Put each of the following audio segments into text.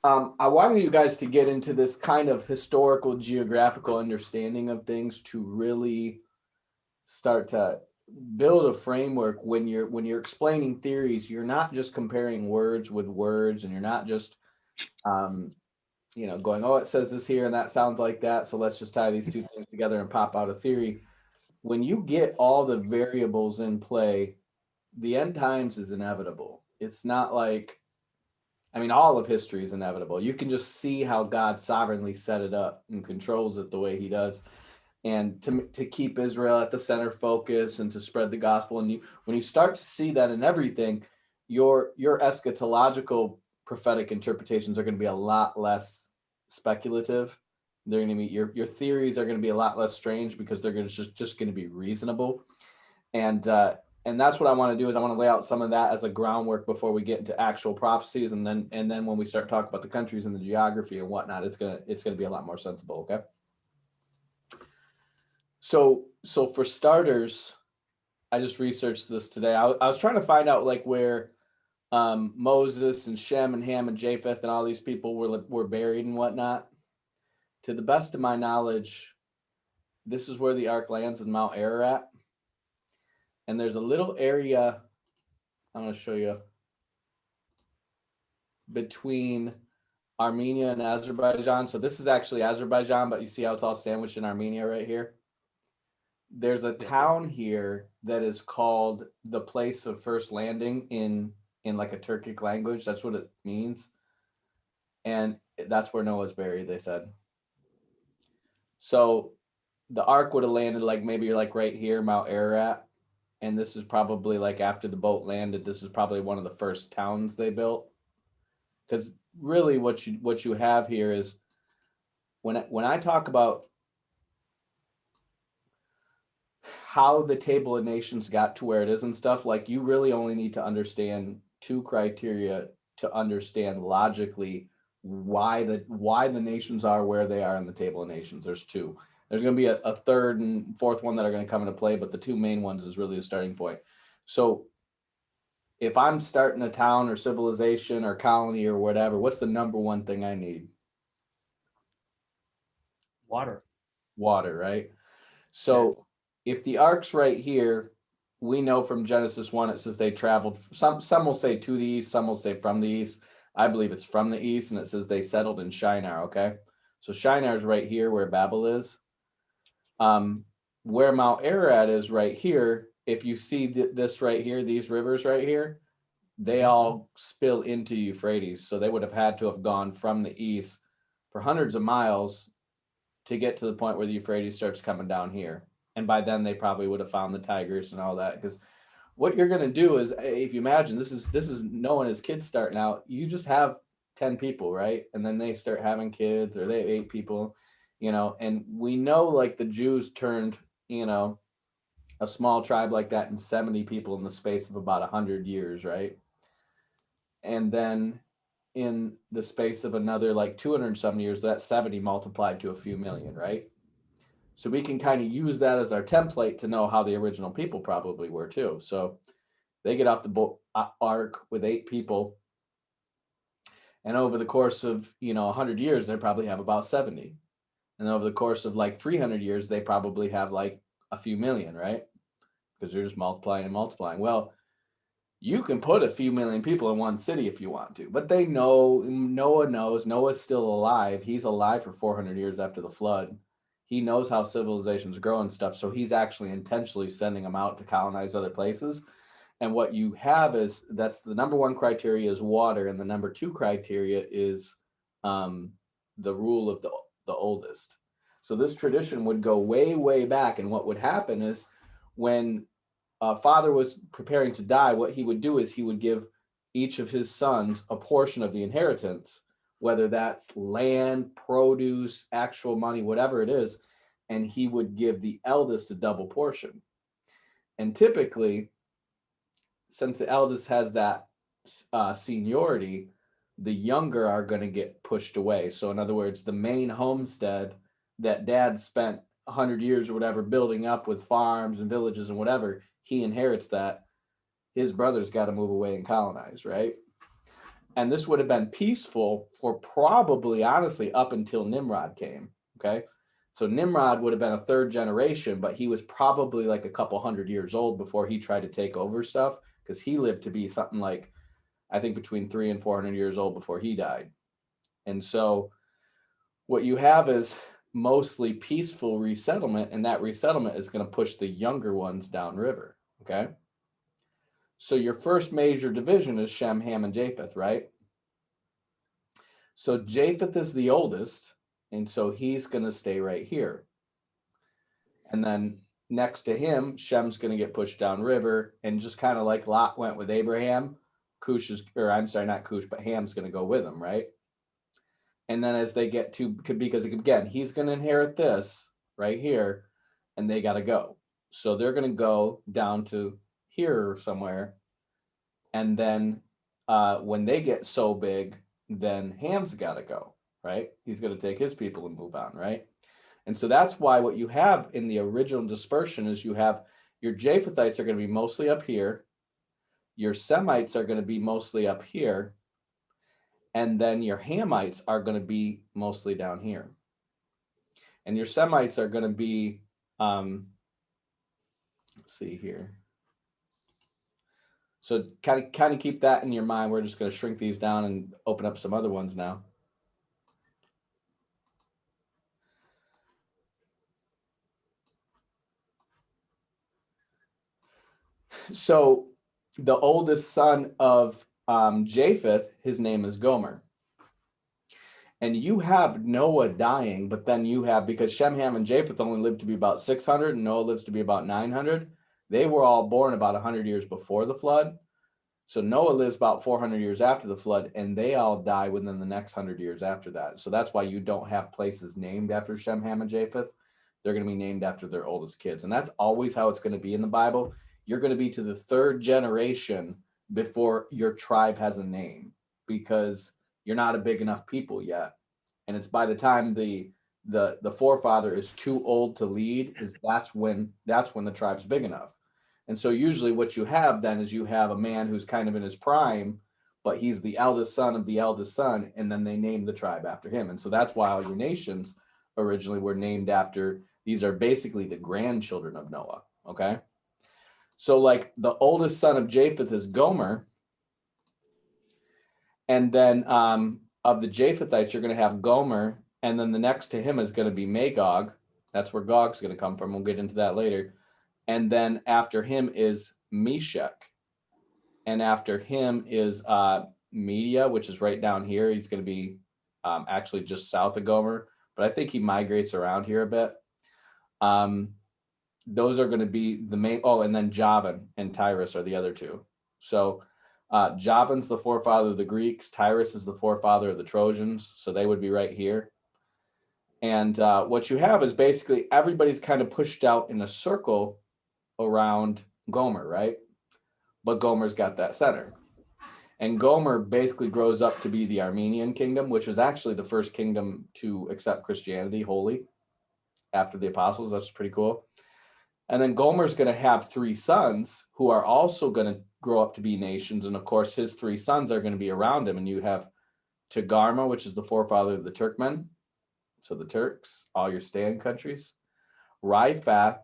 I wanted you guys to get into this kind of historical geographical understanding of things to really start to build a framework when you're explaining theories. You're not just comparing words with words, and you're not just um, going, oh, it says this here and that sounds like that, so let's just tie these two things together and pop out a theory. When you get all the variables in play, the end times is inevitable. It's not like, I mean, all of history is inevitable. You can just see how God sovereignly set it up and controls it the way he does. And to keep Israel at the center focus and to spread the gospel. And when you start to see that in everything, your eschatological prophetic interpretations are going to be a lot less speculative. They're going to be your theories are going to be a lot less strange because they're going to just going to be reasonable. And that's what I want to do is I want to lay out some of that as a groundwork before we get into actual prophecies, and then when we start talking about the countries and the geography and whatnot, it's gonna be a lot more sensible. Okay. So for starters, I just researched this today. I was trying to find out like where Moses and Shem and Ham and Japheth and all these people were buried and whatnot. To the best of my knowledge, this is where the ark lands in Mount Ararat. And there's a little area I'm going to show you between Armenia and Azerbaijan. So this is actually Azerbaijan, but you see how it's all sandwiched in Armenia right here? There's a town here that is called the place of first landing in like a Turkic language. That's what it means. And that's where Noah's buried, they said. So the ark would have landed like maybe like right here, Mount Ararat. And this is probably like after the boat landed, this is probably one of the first towns they built. Because really what you have here is when I talk about how the table of nations got to where it is and stuff, like you really only need to understand two criteria to understand logically why the nations are where they are in the table of nations. There's two. There's going to be a third and fourth one that are going to come into play, but the two main ones is really the starting point. So if I'm starting a town or civilization or colony or whatever, what's the number one thing I need? Water. Water, right? So if the ark's right here, we know from Genesis 1, it says they traveled. Some will say to the east, some will say from the east. I believe it's from the east, and it says they settled in Shinar, okay? So Shinar is right here where Babel is. Where Mount Ararat is right here, if you see this right here, these rivers right here, they all spill into Euphrates. So they would have had to have gone from the east for hundreds of miles to get to the point where the Euphrates starts coming down here. And by then they probably would have found the Tigris and all that. Because what you're going to do is, if you imagine this is Noah and his kids starting out, you just have 10 people, right? And then they start having kids, or they have 8 people, and we know like the Jews turned, a small tribe like that in 70 people in the space of about 100 years, right? And then in the space of another like 200 some years, that 70 multiplied to a few million, right? So we can kind of use that as our template to know how the original people probably were too. So they get off the boat ark with 8 people, and over the course of 100 years, they probably have about 70, and over the course of like 300 years, they probably have like a few million, right? Because they're just multiplying and multiplying. Well, you can put a few million people in one city if you want to, but Noah knows Noah's still alive. He's alive for 400 years after the flood. He knows how civilizations grow and stuff. So he's actually intentionally sending them out to colonize other places. And what you have is, that's the number one criteria is water. And the number 2 criteria is the rule of the oldest. So this tradition would go way, way back. And what would happen is when father was preparing to die, what he would do is he would give each of his sons a portion of the inheritance, whether that's land, produce, actual money, whatever it is, and he would give the eldest a double portion. And typically, since the eldest has that seniority, the younger are going to get pushed away. So in other words, the main homestead that dad spent 100 years or whatever building up with farms and villages and whatever, he inherits that. His brother's got to move away and colonize, right? And this would have been peaceful for probably, honestly, up until Nimrod came. Okay. So Nimrod would have been a third generation, but he was probably like a couple hundred years old before he tried to take over stuff, because he lived to be something like, I think, between 300 and 400 years old before he died. And so what you have is mostly peaceful resettlement, and that resettlement is going to push the younger ones downriver. Okay. So your first major division is Shem, Ham, and Japheth, right? So Japheth is the oldest, and so he's going to stay right here. And then next to him, Shem's going to get pushed downriver, and just kind of like Lot went with Abraham, Cush is, or I'm sorry, not Cush, but Ham's going to go with him, right? And then as they get to, because again, he's going to inherit this right here, and they got to go. So they're going to go down to here somewhere. And then when they get so big, then Ham's got to go, right? He's going to take his people and move on, right? And so that's why what you have in the original dispersion is you have your Japhethites are going to be mostly up here. Your Semites are going to be mostly up here. And then your Hamites are going to be mostly down here. And your Semites are going to be, let's see here. So kind of keep that in your mind. We're just going to shrink these down and open up some other ones now. So the oldest son of Japheth, his name is Gomer. And you have Noah dying, but then you have, because Shem, Ham, and Japheth only lived to be about 600, and Noah lives to be about 900. They were all born about 100 years before the flood. So Noah lives about 400 years after the flood, and they all die within the next 100 years after that. So that's why you don't have places named after Shem, Ham, and Japheth. They're going to be named after their oldest kids. And that's always how it's going to be in the Bible. You're going to be to the third generation before your tribe has a name, because you're not a big enough people yet. And it's by the time the forefather is too old to lead, that's when the tribe's big enough. And so usually what you have then is you have a man who's kind of in his prime, but he's the eldest son of the eldest son, and then they name the tribe after him. And so that's why all your nations originally were named after, these are basically the grandchildren of Noah, okay? So like the oldest son of Japheth is Gomer, and then of the Japhethites, you're going to have Gomer, and then the next to him is going to be Magog. That's where Gog's going to come from. We'll get into that later. And then after him is Meshach. And after him is Media, which is right down here. He's going to be actually just south of Gomer, but I think he migrates around here a bit. Those are going to be the main, and then Javan and Tyrus are the other two. So Javan's the forefather of the Greeks. Tyrus is the forefather of the Trojans. So they would be right here. And what you have is basically everybody's kind of pushed out in a circle around Gomer, right? But Gomer's got that center. And Gomer basically grows up to be the Armenian kingdom, which was actually the first kingdom to accept Christianity wholly after the apostles. That's pretty cool. And then Gomer's going to have 3 sons who are also going to grow up to be nations. And of course, his 3 sons are going to be around him. And you have Togarmah, which is the forefather of the Turkmen. So the Turks, all your stand countries. Riphath,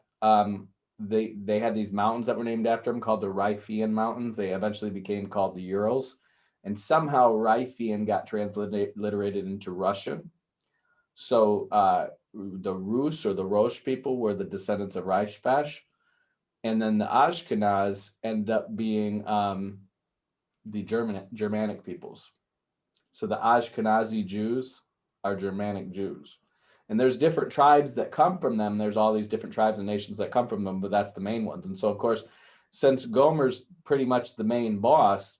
they had these mountains that were named after him called the Riphean Mountains. They eventually became called the Urals. And somehow Riphean got transliterated into Russian. So the Rus or the Rosh people were the descendants of Rishpash. And then the Ashkenaz end up being the Germanic peoples. So the Ashkenazi Jews are Germanic Jews. And there's different tribes that come from them. There's all these different tribes and nations that come from them, but that's the main ones. And so, of course, since Gomer's pretty much the main boss,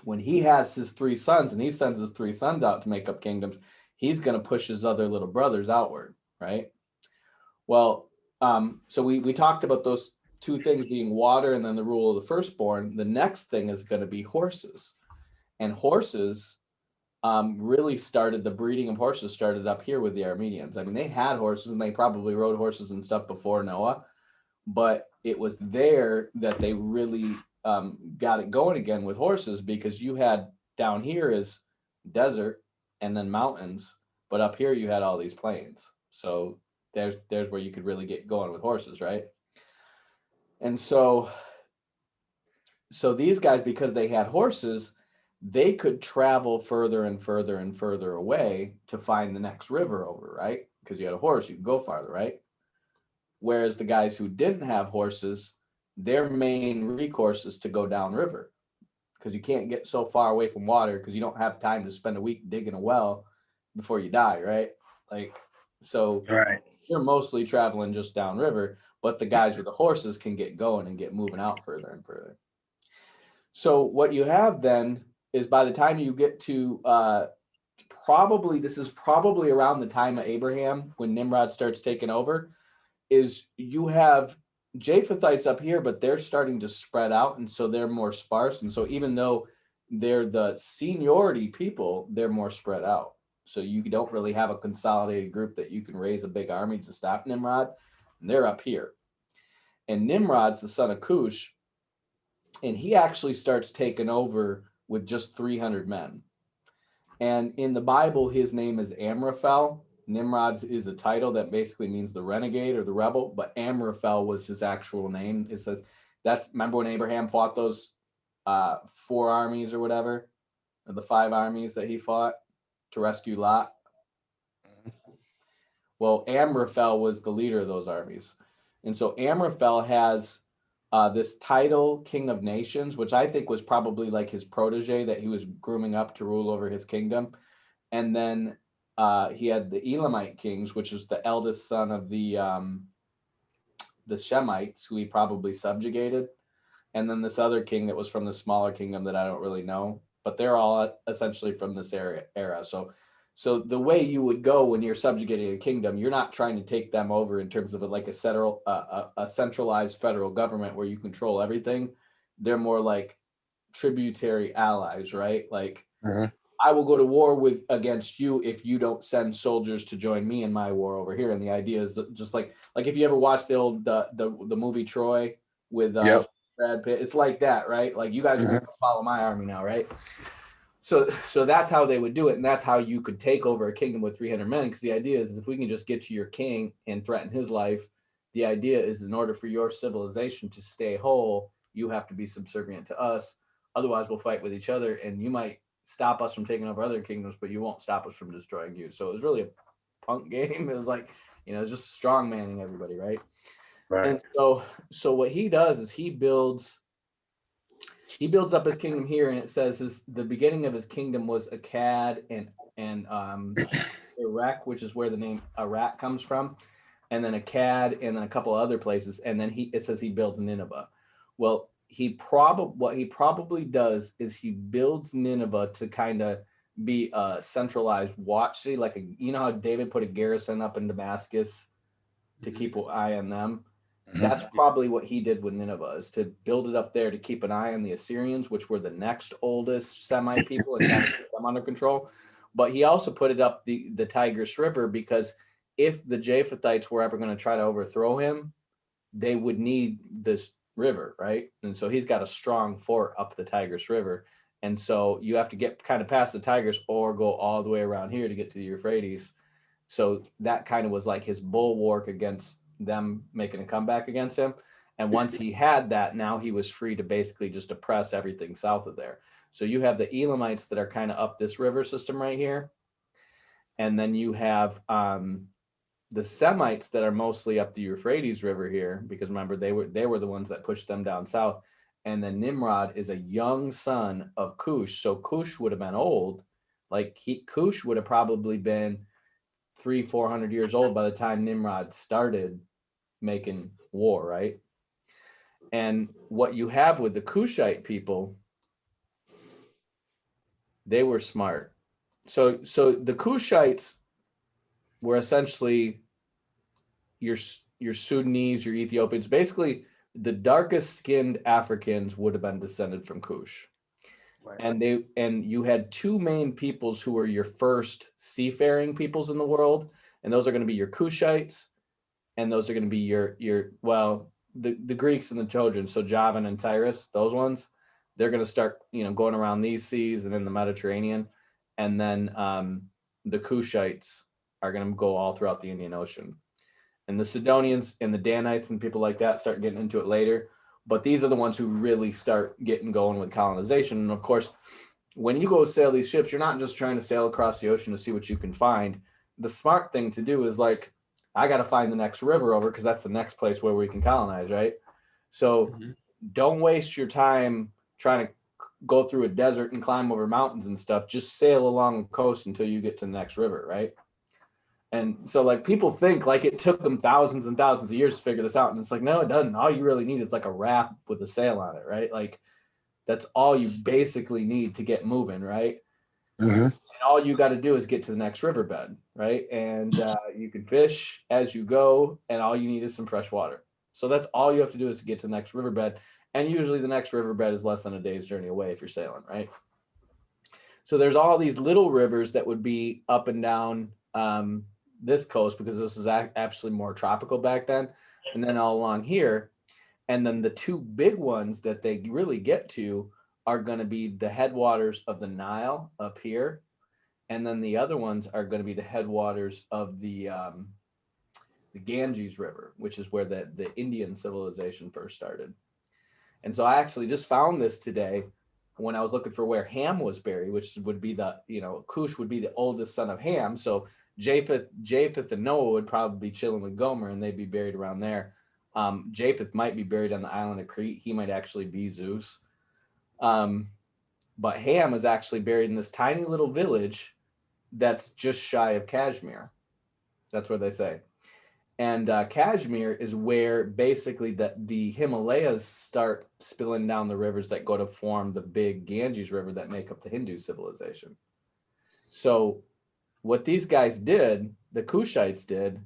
when he has his 3 sons and he sends his 3 sons out to make up kingdoms, he's going to push his other little brothers outward, right? Well, so we talked about those 2 things being water and then the rule of the firstborn. The next thing is going to be horses. And horses really started, the breeding of horses started up here with the Armenians. I mean, they had horses and they probably rode horses and stuff before Noah, but it was there that they really got it going again with horses, because you had down here is desert and then mountains, but up here you had all these plains. So there's where you could really get going with horses, right? And so these guys, because they had horses, they could travel further and further and further away to find the next river over, right? Because you had a horse, you could go farther, right? Whereas the guys who didn't have horses, their main recourse is to go downriver, because you can't get so far away from water because you don't have time to spend a week digging a well before you die, right? Like, so Right. you're mostly traveling just downriver, but the guys with the horses can get going and get moving out further and further. So what you have then is, by the time you get to this is probably around the time of Abraham when Nimrod starts taking over, is you have Japhethites up here, but they're starting to spread out, and so they're more sparse. And so even though they're the seniority people, they're more spread out. So you don't really have a consolidated group that you can raise a big army to stop Nimrod. And they're up here. And Nimrod's the son of Cush, and he actually starts taking over with just 300 men. And in the Bible, his name is Amraphel. Nimrod is a title that basically means the renegade or the rebel, but Amraphel was his actual name. It says remember when Abraham fought those 4 armies or whatever, or the 5 armies that he fought to rescue Lot? Well, Amraphel was the leader of those armies. And so Amraphel has this title, King of Nations, which I think was probably like his protege that he was grooming up to rule over his kingdom. And then he had the Elamite kings, which was the eldest son of the Shemites, who he probably subjugated. And then this other king that was from the smaller kingdom that I don't really know, but they're all essentially from this era. So the way you would go when you're subjugating a kingdom, you're not trying to take them over in terms of like a centralized federal government where you control everything. They're more like tributary allies, right? Like, I will go to war against you if you don't send soldiers to join me in my war over here. And the idea is just like if you ever watched the old the movie Troy with Brad Pitt, it's like that, right? Like, you guys are going to follow my army now, right? So that's how they would do it, and that's how you could take over a kingdom with 300 men. Because the idea is, if we can just get to your king and threaten his life, the idea is, in order for your civilization to stay whole, you have to be subservient to us. Otherwise, we'll fight with each other, and you might stop us from taking over other kingdoms, but you won't stop us from destroying you. So it was really a punk game. It was like, just strong manning everybody, right? Right. And so what he does is he builds up his kingdom here, and it says the beginning of his kingdom was Akkad and Iraq, which is where the name Iraq comes from, and then Akkad, and then a couple of other places, and then it says he built Nineveh. Well, what he probably does is he builds Nineveh to kind of be a centralized watch city, like how David put a garrison up in Damascus to keep an eye on them. That's probably what he did with Nineveh, is to build it up there to keep an eye on the Assyrians, which were the next oldest Semite people, and kind of keep them under control. But he also put it up the Tigris River, because if the Japhethites were ever going to try to overthrow him, they would need this river, right? And so he's got a strong fort up the Tigris River. And so you have to get kind of past the Tigris or go all the way around here to get to the Euphrates. So that kind of was like his bulwark against them making a comeback against him. And once he had that, now he was free to basically just oppress everything south of there. So you have the Elamites that are kind of up this river system right here. And then you have the Semites that are mostly up the Euphrates River here, because remember, they were the ones that pushed them down south. And then Nimrod is a young son of Cush. So Cush would have been old. Like Cush would have probably been 300-400 years old by the time Nimrod started making war, right? And what you have with the Kushite people, they were smart. So the Kushites were essentially your Sudanese, your Ethiopians. Basically, the darkest skinned Africans would have been descended from Cush. Right. And you had 2 main peoples who were your first seafaring peoples in the world, and those are going to be your Kushites, and those are going to be your the Greeks and the Trojans, so Javan and Tyrus, those ones. they're going to start, going around these seas and in the Mediterranean. And then the Kushites are going to go all throughout the Indian Ocean. And the Sidonians and the Danites and people like that start getting into it later. But these are the ones who really start getting going with colonization. And of course, when you go sail these ships, you're not just trying to sail across the ocean to see what you can find. The smart thing to do is like, I got to find the next river over because that's the next place where we can colonize, right? So don't waste your time trying to go through a desert and climb over mountains and stuff. Just sail along the coast until you get to the next river, right? And so like people think like it took them thousands and thousands of years to figure this out. And it's like, no, it doesn't. All you really need is like a raft with a sail on it, right? Like that's all you basically need to get moving, right? And all you got to do is get to the next riverbed, right? And you can fish as you go, and all you need is some fresh water. So that's all you have to do is to get to the next riverbed. And usually the next riverbed is less than a day's journey away if you're sailing, right? So there's all these little rivers that would be up and down this coast because this was actually more tropical back then. And then all along here. And then the two big ones that they really get to are going to be the headwaters of the Nile up here. And then the other ones are going to be the headwaters of the Ganges River, which is where the Indian civilization first started. And so I actually just found this today when I was looking for where Ham was buried, which would be Cush would be the oldest son of Ham. So Japheth and Noah would probably be chilling with Gomer and they'd be buried around there. Japheth might be buried on the island of Crete. He might actually be Zeus. But Ham is actually buried in this tiny little village that's just shy of Kashmir. That's where they say. And Kashmir is where basically the Himalayas start spilling down the rivers that go to form the big Ganges River that make up the Hindu civilization. So what these guys did, the Kushites did,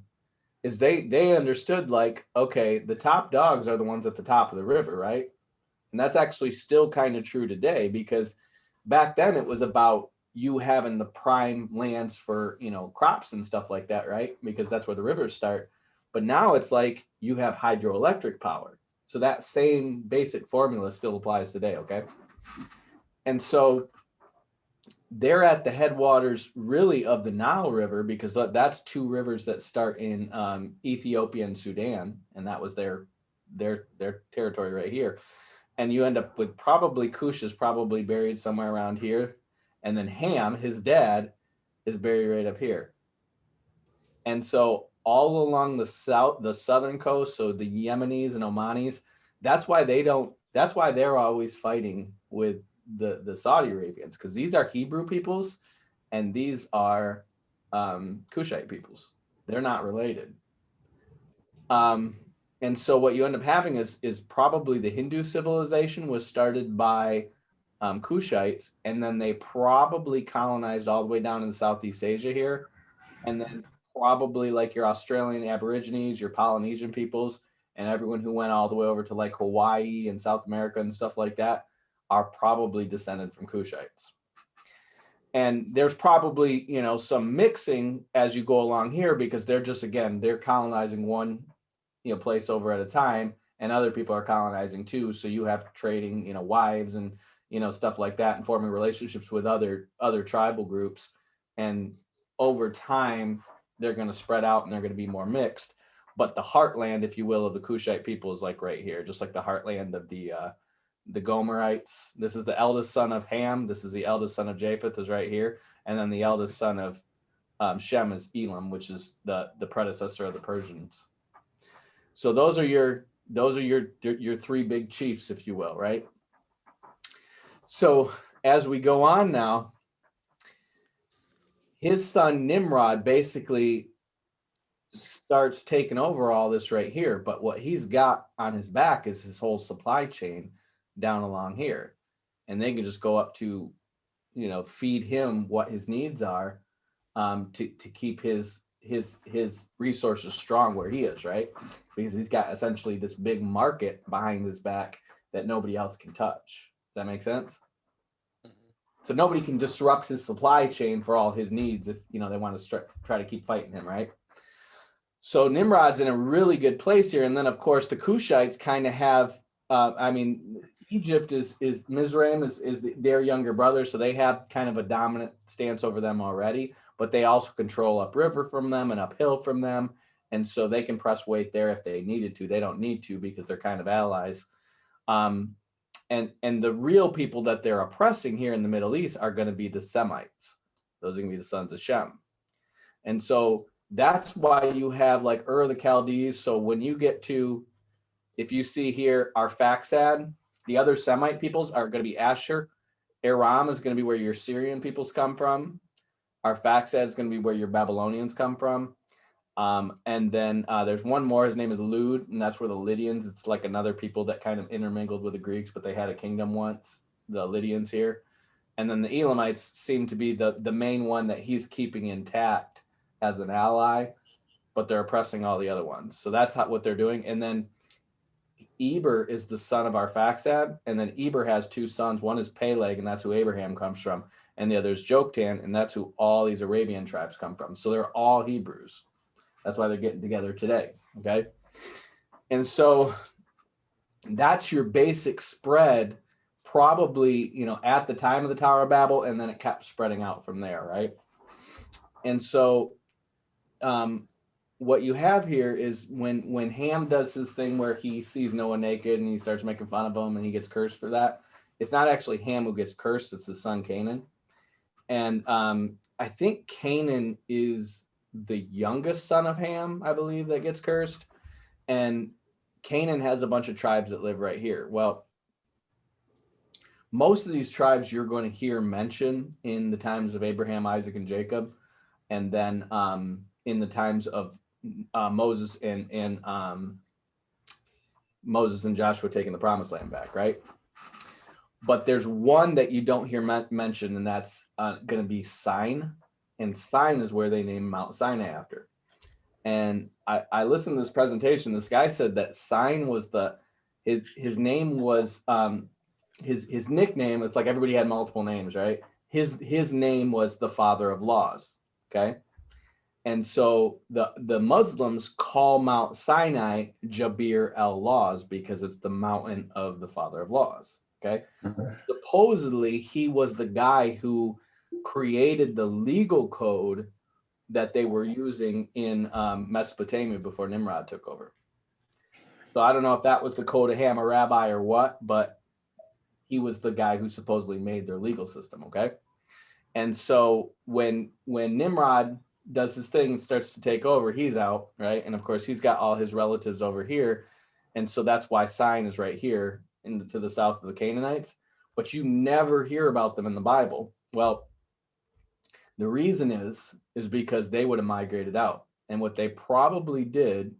is they understood like, okay, the top dogs are the ones at the top of the river, right? And that's actually still kind of true today because back then it was about you having the prime lands for, crops and stuff like that, right? Because that's where the rivers start. But now it's like you have hydroelectric power. So that same basic formula still applies today, okay? And so they're at the headwaters really of the Nile River because that's two rivers that start in Ethiopia and Sudan. And that was their territory right here. And you end up with probably Cush is probably buried somewhere around here. And then Ham, his dad, is buried right up here. And so all along the southern coast, so the Yemenis and Omanis, that's why they're always fighting with the Saudi Arabians, because these are Hebrew peoples and these are Kushite peoples. They're not related. And so what you end up having is probably the Hindu civilization was started by Kushites, and then they probably colonized all the way down in Southeast Asia here. And then probably like your Australian Aborigines, your Polynesian peoples, and everyone who went all the way over to like Hawaii and South America and stuff like that are probably descended from Kushites. And there's probably, some mixing as you go along here because they're colonizing one, place over at a time, and other people are colonizing too. So you have trading, wives and, stuff like that, and forming relationships with other tribal groups. And over time, they're going to spread out and they're going to be more mixed. But the heartland, if you will, of the Kushite people is like right here, just like the heartland of the Gomerites. This is the eldest son of Ham. This is the eldest son of Japheth is right here. And then the eldest son of Shem is Elam, which is the predecessor of the Persians. So those are your three big chiefs, if you will, right? So as we go on now, his son Nimrod basically starts taking over all this right here. But what he's got on his back is his whole supply chain down along here. And they can just go up to, feed him what his needs are to keep his resources strong where he is, right? Because he's got essentially this big market behind his back that nobody else can touch. Does that make sense? So nobody can disrupt his supply chain for all his needs if, they want to try to keep fighting him, right? So Nimrod's in a really good place here. And then, of course, the Kushites kind of have, Egypt is Mizraim is their younger brother, so they have kind of a dominant stance over them already, but they also control upriver from them and uphill from them, and so they can press weight there if they needed to. They don't need to because they're kind of allies. And the real people that they're oppressing here in the Middle East are going to be the Semites. Those are going to be the sons of Shem. And so that's why you have like Ur of the Chaldees. So when you get to, if you see here, Arphaxad, the other Semite peoples are going to be Asher. Aram is going to be where your Syrian peoples come from. Arphaxad is going to be where your Babylonians come from. And then there's one more. His name is Lud, and that's where the Lydians. It's like another people that kind of intermingled with the Greeks, but they had a kingdom once. The Lydians here, and then the Elamites seem to be the main one that he's keeping intact as an ally, but they're oppressing all the other ones. So that's what they're doing. And then Eber is the son of Arphaxad, and then Eber has two sons. One is Peleg, and that's who Abraham comes from, and the other is Joktan, and that's who all these Arabian tribes come from. So they're all Hebrews. That's why they're getting together today, okay? And so that's your basic spread, probably, you know, at the time of the Tower of Babel, and then it kept spreading out from there, right? And so what you have here is when Ham does his thing where he sees Noah naked and he starts making fun of him and he gets cursed for that, it's not actually Ham who gets cursed, it's his son Canaan. And I think Canaan is the youngest son of Ham, I believe, that gets cursed. And Canaan has a bunch of tribes that live right here. Well, most of these tribes you're going to hear mention in the times of Abraham, Isaac, and Jacob, and then in the times of Moses and Joshua taking the promised land back, right? But there's one that you don't hear mentioned, and that's going to be Sin. And Sin is where they named Mount Sinai after. And I listened to this presentation. This guy said that Sin was his name was his nickname. It's like everybody had multiple names, right? His name was the father of laws. Okay. And so the Muslims call Mount Sinai Jabir el-Laws because it's the mountain of the father of laws. Okay. Supposedly he was the guy who created the legal code that they were using in Mesopotamia before Nimrod took over. So I don't know if that was the code of Hammurabi or what, but he was the guy who supposedly made their legal system. Okay. And so when Nimrod does his thing and starts to take over, he's out, right? And of course he's got all his relatives over here. And so that's why Sin is right here to the south of the Canaanites, but you never hear about them in the Bible. Well, the reason is because they would have migrated out. And what they probably did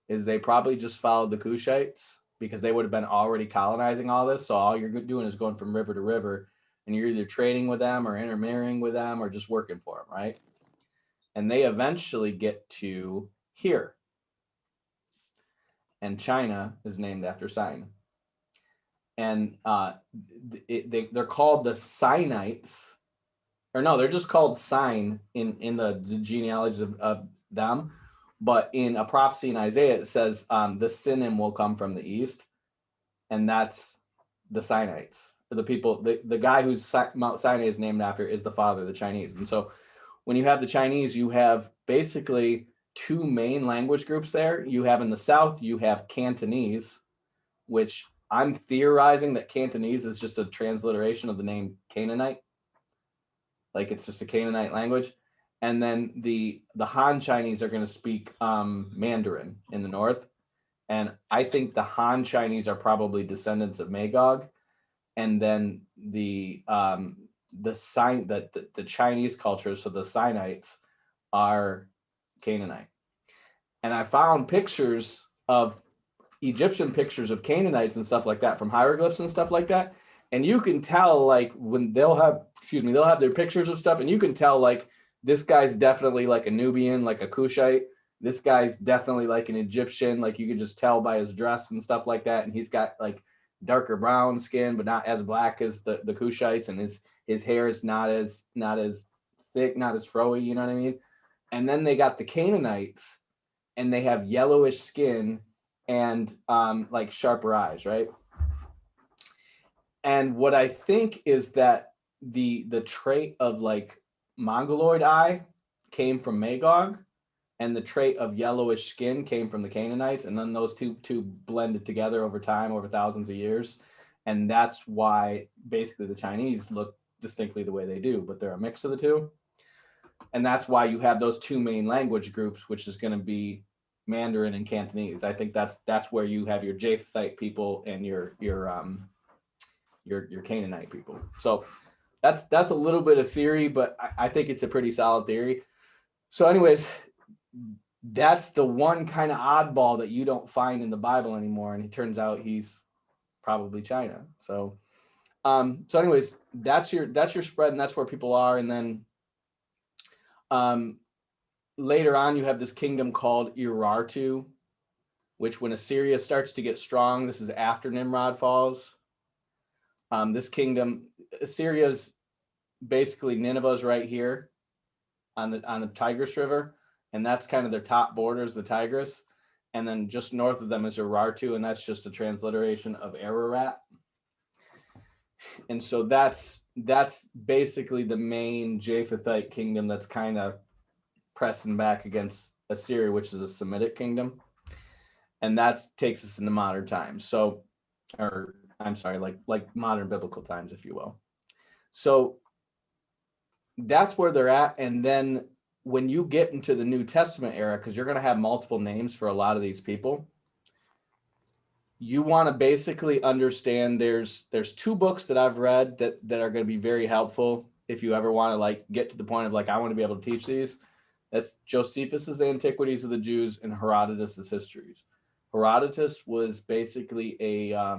is they probably just followed the Kushites because they would have been already colonizing all this. So all you're doing is going from river to river, and you're either trading with them or intermarrying with them or just working for them, right? And they eventually get to here. And China is named after Sin. And they're called the Sinites. Or no, they're just called Sin in the genealogy of them. But in a prophecy in Isaiah, it says the Sinim will come from the east. And that's the Sinites. The people, the guy whose Mount Sinai is named after is the father of the Chinese. And so when you have the Chinese, you have basically two main language groups there. You have in the south, you have Cantonese, which I'm theorizing that Cantonese is just a transliteration of the name Canaanite. Like it's just a Canaanite language. And then the Han Chinese are going to speak Mandarin in the north. And I think the Han Chinese are probably descendants of Magog. And then the Chinese culture, so the Sinites, are Canaanite. And I found pictures of Egyptian pictures of Canaanites and stuff like that from hieroglyphs and stuff like that. And you can tell, like, when they'll have their pictures of stuff, and you can tell, like, this guy's definitely like a Nubian, like a Kushite. This guy's definitely like an Egyptian. Like, you can just tell by his dress and stuff like that. And he's got like darker brown skin, but not as black as the Kushites. And his hair is not as thick, not as froey, you know what I mean? And then they got the Canaanites, and they have yellowish skin and like sharper eyes, right? And what I think is that the trait of like mongoloid eye came from Magog, and the trait of yellowish skin came from the Canaanites, and then those two blended together over time, over thousands of years, and that's why basically the Chinese look distinctly the way they do, but they're a mix of the two, and that's why you have those two main language groups, which is going to be Mandarin and Cantonese. I think that's where you have your Japhethite people and your Canaanite people. So that's a little bit of theory, but I think it's a pretty solid theory. So, anyways, that's the one kind of oddball that you don't find in the Bible anymore, and it turns out he's probably China. So, anyways, that's your spread, and that's where people are. And then, later on, you have this kingdom called Urartu, which when Assyria starts to get strong, this is after Nimrod falls. This kingdom, Assyria's basically Nineveh's right here on the Tigris River, and that's kind of their top borders, the Tigris. And then just north of them is Urartu, and that's just a transliteration of Ararat. And so that's basically the main Japhethite kingdom that's kind of pressing back against Assyria, which is a Semitic kingdom. And that takes us into modern times. So, or I'm sorry, like modern biblical times, if you will. So that's where they're at. And then when you get into the New Testament era, because you're going to have multiple names for a lot of these people, you want to basically understand there's two books that I've read that are going to be very helpful if you ever want to like get to the point of like, I want to be able to teach these. That's Josephus's Antiquities of the Jews and Herodotus's Histories. Herodotus was basically a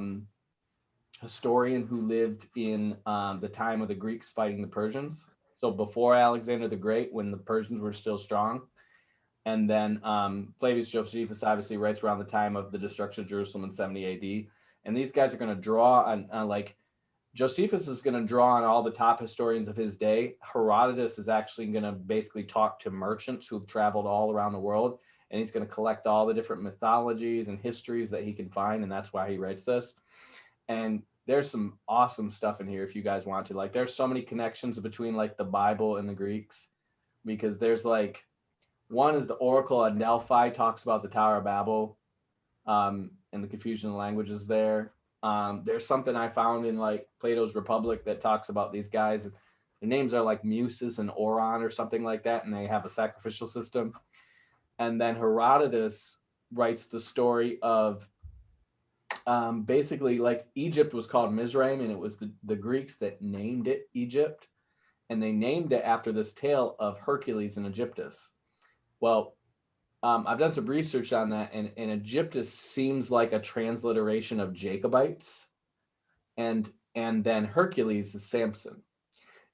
historian who lived in the time of the Greeks fighting the Persians. So before Alexander the Great, when the Persians were still strong. And then Flavius Josephus obviously writes around the time of the destruction of Jerusalem in 70 AD. And these guys are going to draw on like, Josephus is going to draw on all the top historians of his day. Herodotus is actually going to basically talk to merchants who've traveled all around the world. And he's going to collect all the different mythologies and histories that he can find. And that's why he writes this. And there's some awesome stuff in here if you guys want to. Like, there's so many connections between like the Bible and the Greeks, because there's like, one is the Oracle at Delphi talks about the Tower of Babel and the confusion of languages there. There's something I found in like Plato's Republic that talks about these guys. Their names are like Muses and Oron or something like that, and they have a sacrificial system. And then Herodotus writes the story of basically like Egypt was called Mizraim, and it was the Greeks that named it Egypt. And they named it after this tale of Hercules and Egyptus. Well, I've done some research on that, and Egyptus seems like a transliteration of Jacobites, and then Hercules is Samson.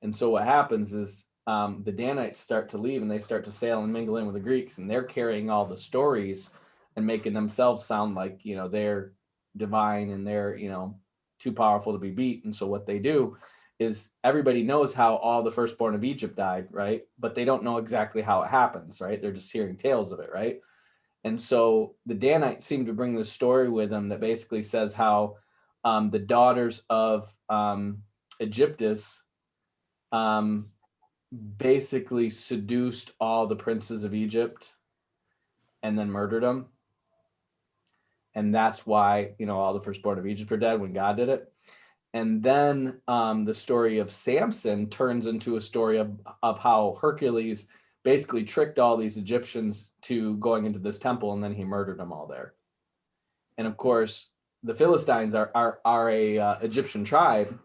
And so what happens is the Danites start to leave, and they start to sail and mingle in with the Greeks, and they're carrying all the stories and making themselves sound like, you know, they're divine and they're, you know, too powerful to be beat. And so what they do is everybody knows how all the firstborn of Egypt died, right? But they don't know exactly how it happens, right? They're just hearing tales of it, right? And so the Danites seem to bring this story with them that basically says how the daughters of Egyptus basically seduced all the princes of Egypt and then murdered them. And that's why, you know, all the firstborn of Egypt are dead when God did it. And then the story of Samson turns into a story of how Hercules basically tricked all these Egyptians to going into this temple, and then he murdered them all there. And of course, the Philistines are a Egyptian tribe.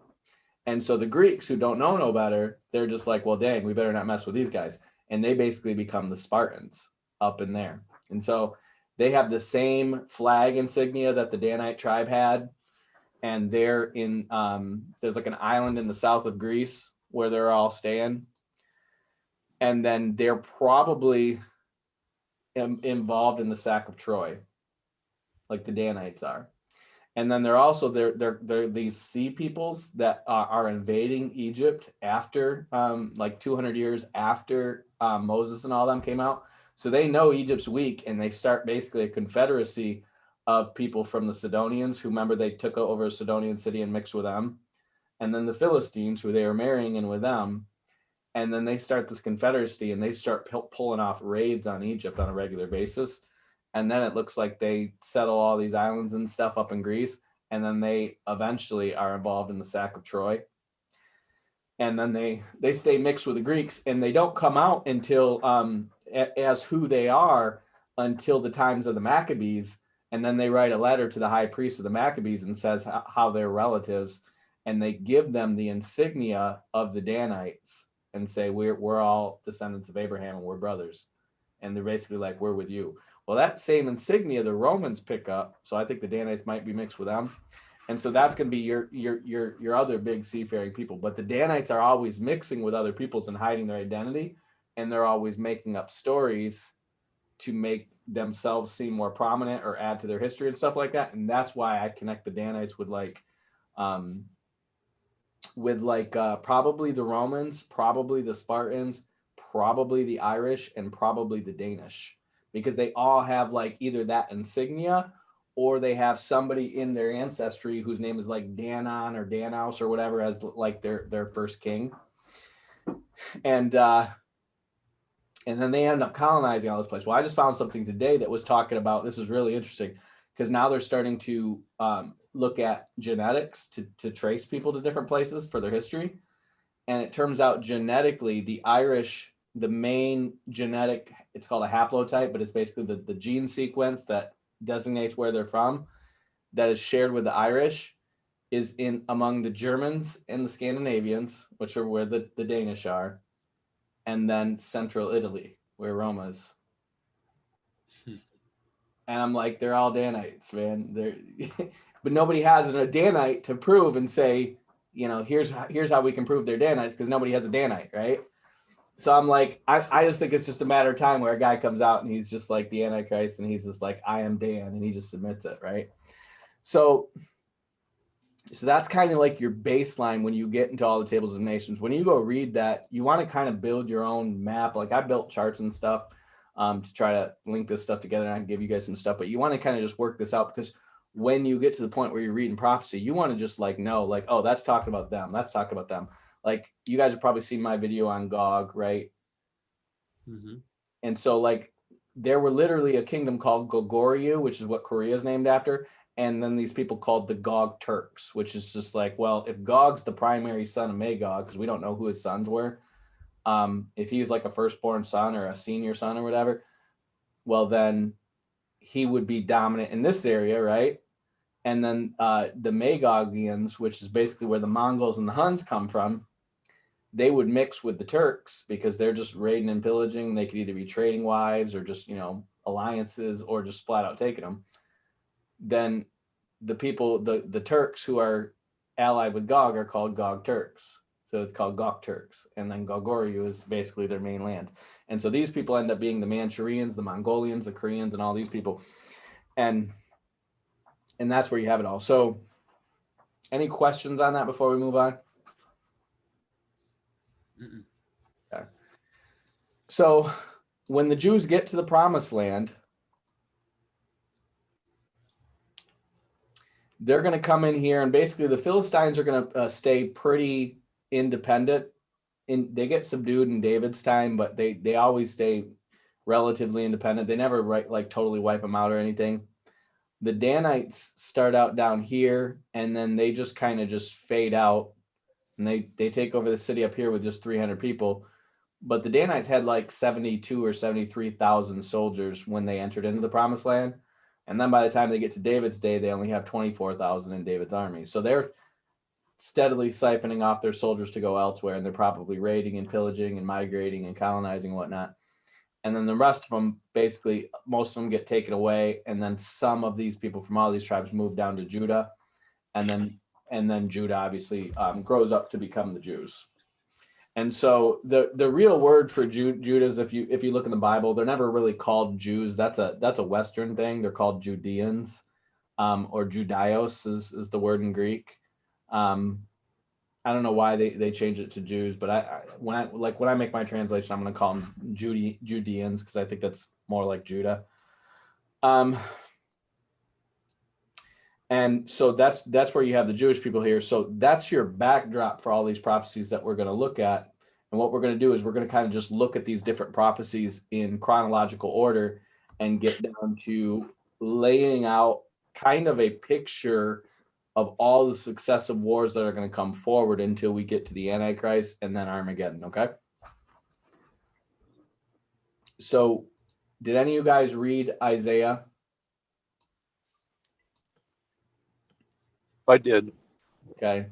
And so the Greeks, who don't know no better, they're just like, well, dang, we better not mess with these guys. And they basically become the Spartans up in there. And so they have the same flag insignia that the Danite tribe had. And they're in, there's like an island in the south of Greece where they're all staying. And then they're probably involved in the sack of Troy, like the Danites are. And then they're also, they're these sea peoples that are invading Egypt after, like 200 years after Moses and all them came out. So they know Egypt's weak, and they start basically a confederacy of people from the Sidonians, who, remember, they took over a Sidonian city and mixed with them. and then the Philistines, who they are marrying in with them. And then they start this confederacy, and they start pulling off raids on Egypt on a regular basis. And then it looks like they settle all these islands and stuff up in Greece. And then they eventually are involved in the sack of Troy. And then they stay mixed with the Greeks, and they don't come out until as who they are until the times of the Maccabees. And then they write a letter to the high priest of the Maccabees and says how they're relatives, and they give them the insignia of the Danites and say we're all descendants of Abraham and we're brothers. And they're basically like, we're with you. Well, that same insignia the Romans pick up, so I think the Danites might be mixed with them. And so that's going to be your other big seafaring people. But the Danites are always mixing with other peoples and hiding their identity, and they're always making up stories to make themselves seem more prominent or add to their history and stuff like that. And that's why I connect the Danites with probably the Romans, probably the Spartans, probably the Irish, and probably the Danish, because they all have like either that insignia, or they have somebody in their ancestry whose name is like Danon or Danaus or whatever as like their first king. And then they end up colonizing all this place. Well, I just found something today that was talking about, this is really interesting, because now they're starting to look at genetics to trace people to different places for their history. And it turns out genetically, the Irish, the main genetic, it's called a haplotype, but it's basically the gene sequence that designates where they're from, that is shared with the Irish, is in among the Germans and the Scandinavians, which are where the Danish are, and then central Italy, where Rome is. And I'm like, they're all Danites, man. But nobody has a Danite to prove and say, you know, here's how we can prove they're Danites, because nobody has a Danite, right? So I'm like, I just think it's just a matter of time where a guy comes out and he's just like the Antichrist, and he's just like, I am Dan, and he just admits it, right? So that's kind of like your baseline when you get into all the tables of nations. When you go read that, you want to kind of build your own map. Like I built charts and stuff to try to link this stuff together, and I can give you guys some stuff, but you want to kind of just work this out, because when you get to the point where you're reading prophecy, you want to just like know, like, oh, that's talking about them. That's talking about them. Like you guys have probably seen my video on Gog, right? Mm-hmm. And so like there were literally a kingdom called Goguryeo, which is what Korea is named after. And then these people called the Gog Turks, which is just like, well, if Gog's the primary son of Magog, because we don't know who his sons were, if he was like a firstborn son or a senior son or whatever, well, then he would be dominant in this area, right? And then the Magogians, which is basically where the Mongols and the Huns come from, they would mix with the Turks because they're just raiding and pillaging. They could either be trading wives or just, you know, alliances, or just flat out taking them. Then the people, the Turks who are allied with Gog are called Gog Turks. So it's called Gog Turks. And then Goguryeo is basically their main land. And so these people end up being the Manchurians, the Mongolians, the Koreans, and all these people. And that's where you have it all. So any questions on that before we move on? Okay. So when the Jews get to the promised land, they're going to come in here, and basically the Philistines are going to stay pretty independent. They get subdued in David's time, but they always stay relatively independent. They never totally wipe them out or anything. The Danites start out down here, and then they just kind of just fade out, and they take over the city up here with just 300 people. But the Danites had like 72 or 73,000 soldiers when they entered into the promised land. And then by the time they get to David's day, they only have 24,000 in David's army. So they're steadily siphoning off their soldiers to go elsewhere, and they're probably raiding and pillaging and migrating and colonizing and whatnot. And then the rest of them, basically, most of them get taken away. And then some of these people from all these tribes move down to Judah. And then Judah obviously grows up to become the Jews. And so the real word for Judah is, if you look in the Bible, they're never really called Jews. That's a Western thing. They're called Judeans, or Judaios is the word in Greek. I don't know why they changed it to Jews, but when I make my translation, I'm going to call them Judeans, because I think that's more like Judah. And so that's where you have the Jewish people here. So that's your backdrop for all these prophecies that we're going to look at. And what we're going to do is we're going to kind of just look at these different prophecies in chronological order and get down to laying out kind of a picture of all the successive wars that are going to come forward until we get to the Antichrist and then Armageddon. Okay. So did any of you guys read Isaiah? I did. Okay.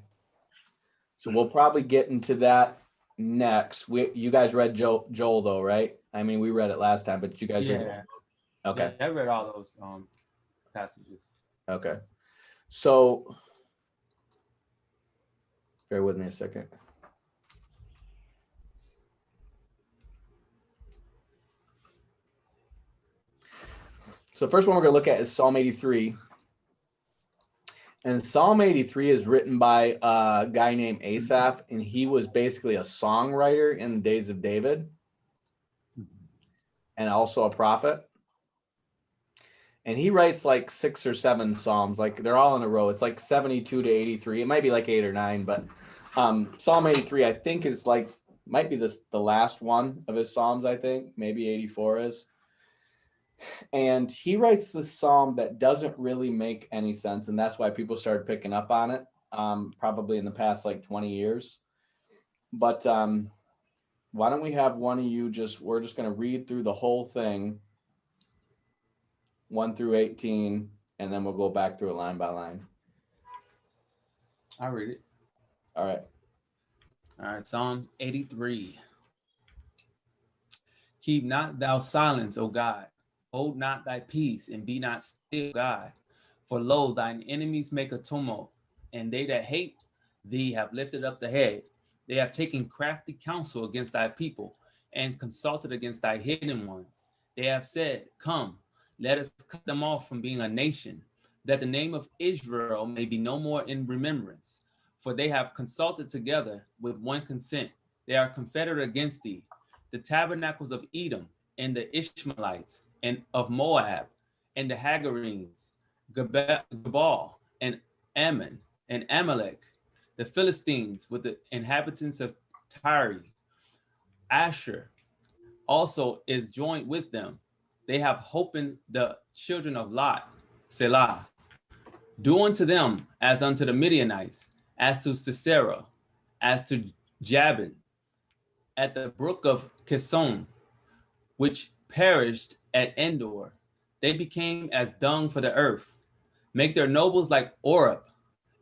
So we'll probably get into that next. You guys read Joel though, right? I mean, we read it last time, but you guys read it? Okay. Yeah, I read all those passages. Okay. So bear with me a second. So the first one we're going to look at is Psalm 83. And Psalm 83 is written by a guy named Asaph, and he was basically a songwriter in the days of David and also a prophet. And he writes like 6 or 7 Psalms, like they're all in a row. It's like 72 to 83. It might be like 8 or 9, but Psalm 83, I think, is like, might be the last one of his Psalms, I think. Maybe 84 is. And he writes this psalm that doesn't really make any sense. And that's why people started picking up on it, probably in the past like 20 years. But why don't we have one of you we're just going to read through the whole thing, 1 through 18, and then we'll go back through it line by line. I'll read it. All right. All right, Psalm 83. Keep not thou silence, O God. Hold not thy peace, and be not still, God. For lo, thine enemies make a tumult, and they that hate thee have lifted up the head. They have taken crafty counsel against thy people, and consulted against thy hidden ones. They have said, Come, let us cut them off from being a nation, that the name of Israel may be no more in remembrance. For they have consulted together with one consent. They are confederate against thee. The tabernacles of Edom, and the Ishmaelites, and of Moab, and the Hagarenes, Gebal, and Ammon, and Amalek, the Philistines with the inhabitants of Tyre. Asher also is joined with them. They have holpen the children of Lot, Selah. Do unto them as unto the Midianites, as to Sisera, as to Jabin, at the brook of Kison, which perished at Endor. They became as dung for the earth. Make their nobles like Oreb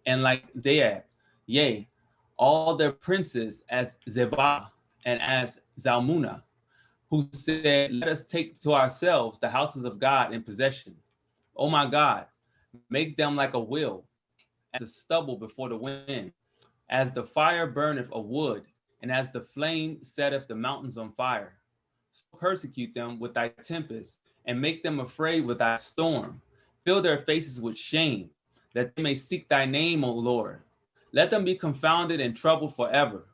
and like Zeab, yea, all their princes as Zebah and as Zalmunna, who said, Let us take to ourselves the houses of God in possession. O my God, make them like a wheel, as the stubble before the wind, as the fire burneth a wood, and as the flame setteth the mountains on fire. So persecute them with thy tempest, and make them afraid with thy storm. Fill their faces with shame, that they may seek thy name, O Lord. Let them be confounded and troubled forever.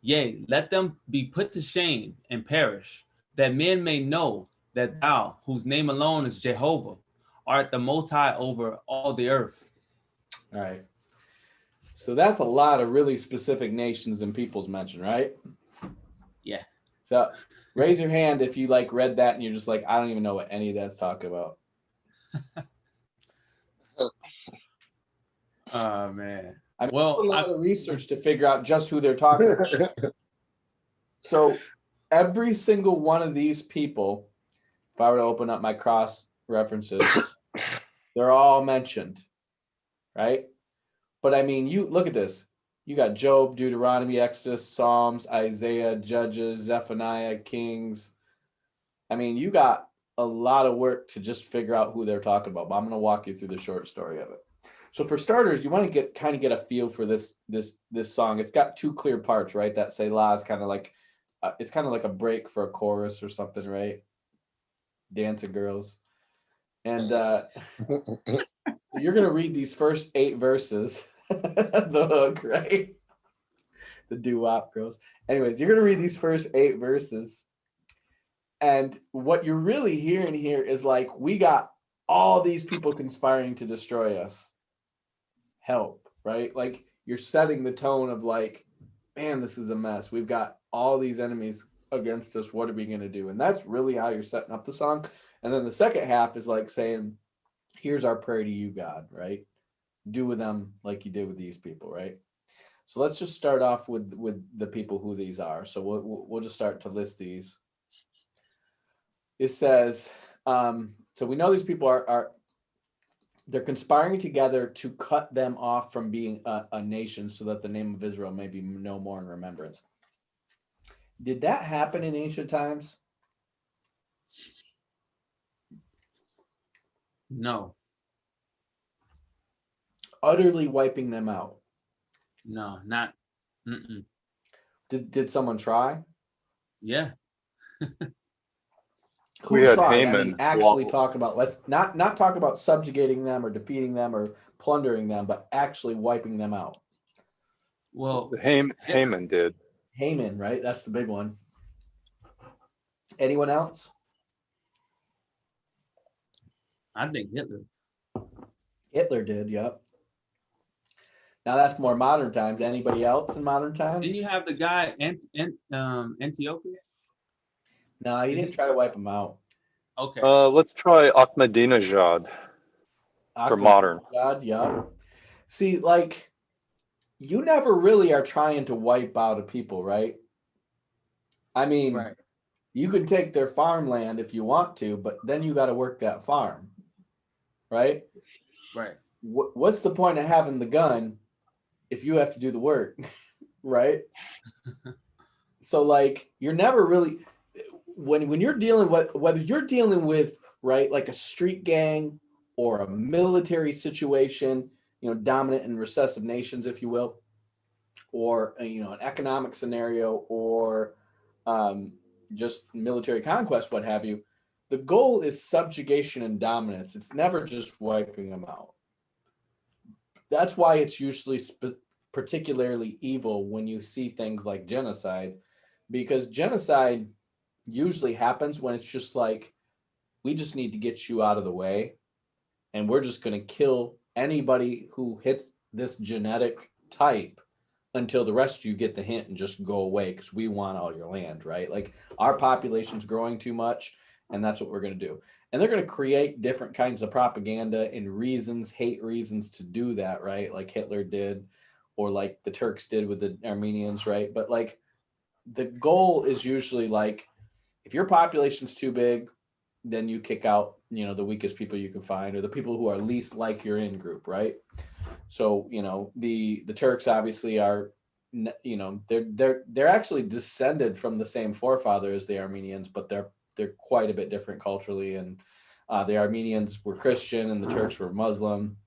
Yea, let them be put to shame and perish, that men may know that thou, whose name alone is Jehovah, art the most high over all the earth. All right. So that's a lot of really specific nations and peoples mentioned, right? Yeah. So raise your hand if you like read that and you're just like, I don't even know what any of that's talking about. Oh man. I mean, well, a lot of research to figure out just who they're talking about. So every single one of these people, if I were to open up my cross references, they're all mentioned, right? But I mean, you look at this. You got Job, Deuteronomy, Exodus, Psalms, Isaiah, Judges, Zephaniah, Kings. I mean, you got a lot of work to just figure out who they're talking about. But I'm going to walk you through the short story of it. So for starters, you want to get a feel for this song. It's got 2 clear parts, right? That Selah is kind of like it's kind of like a break for a chorus or something, right? Dancing girls. And you're going to read these first 8 verses. The hook, right? The doo-wop girls. Anyways, you're going to read these first 8 verses. And what you're really hearing here is like, we got all these people conspiring to destroy us. help, right? Like you're setting the tone of like, man, this is a mess. We've got all these enemies against us. What are we going to do? And that's really how you're setting up the song. And then the second half is like saying, here's our prayer to you, God, right? Do with them like you did with these people, right? So let's just start off with the people who these are. So we'll just start to list these. It says, so we know these people are they're conspiring together to cut them off from being a nation so that the name of Israel may be no more in remembrance. Did that happen in ancient times? No, Utterly wiping them out. no, not. Mm-mm. Did someone try? Yeah. We Who had tried? I Haman mean, actually walk. talk about, let's not talk about subjugating them or defeating them or plundering them, but actually wiping them out. Well, Haman did. Haman, right? That's the big one. Anyone else? I think Hitler. Hitler did, yep. Now that's more modern times. Anybody else in modern times? Then you have the guy Antiochus. No, he didn't try to wipe them out. Okay. Let's try Ahmadinejad for modern. God, yeah. See, like, you never really are trying to wipe out a people, right? I mean, Right. you can take their farmland if you want to, but then you got to work that farm, right? Right. What's the point of having the gun if you have to do the work, right? So, like, you're never really when you're dealing with whether you're dealing with right like a street gang or a military situation, dominant and recessive nations, if you will, or an economic scenario, or just military conquest, what have you. The goal is subjugation and dominance. It's never just wiping them out. That's why it's usually particularly evil when you see things like genocide, because genocide usually happens when it's just like, we just need to get you out of the way, and we're just going to kill anybody who hits this genetic type until the rest of you get the hint and just go away because we want all your land, right? Like, our population's growing too much, and that's what we're going to do. And they're going to create different kinds of propaganda and reasons, hate reasons to do that, right? Like Hitler did, or like the Turks did with the Armenians, right? But like, the goal is usually like, if your population's too big, then you kick out, the weakest people you can find, or the people who are least like your in group, right? So, the Turks obviously are, they're actually descended from the same forefather as the Armenians, but they're quite a bit different culturally. And the Armenians were Christian and the Turks were Muslim.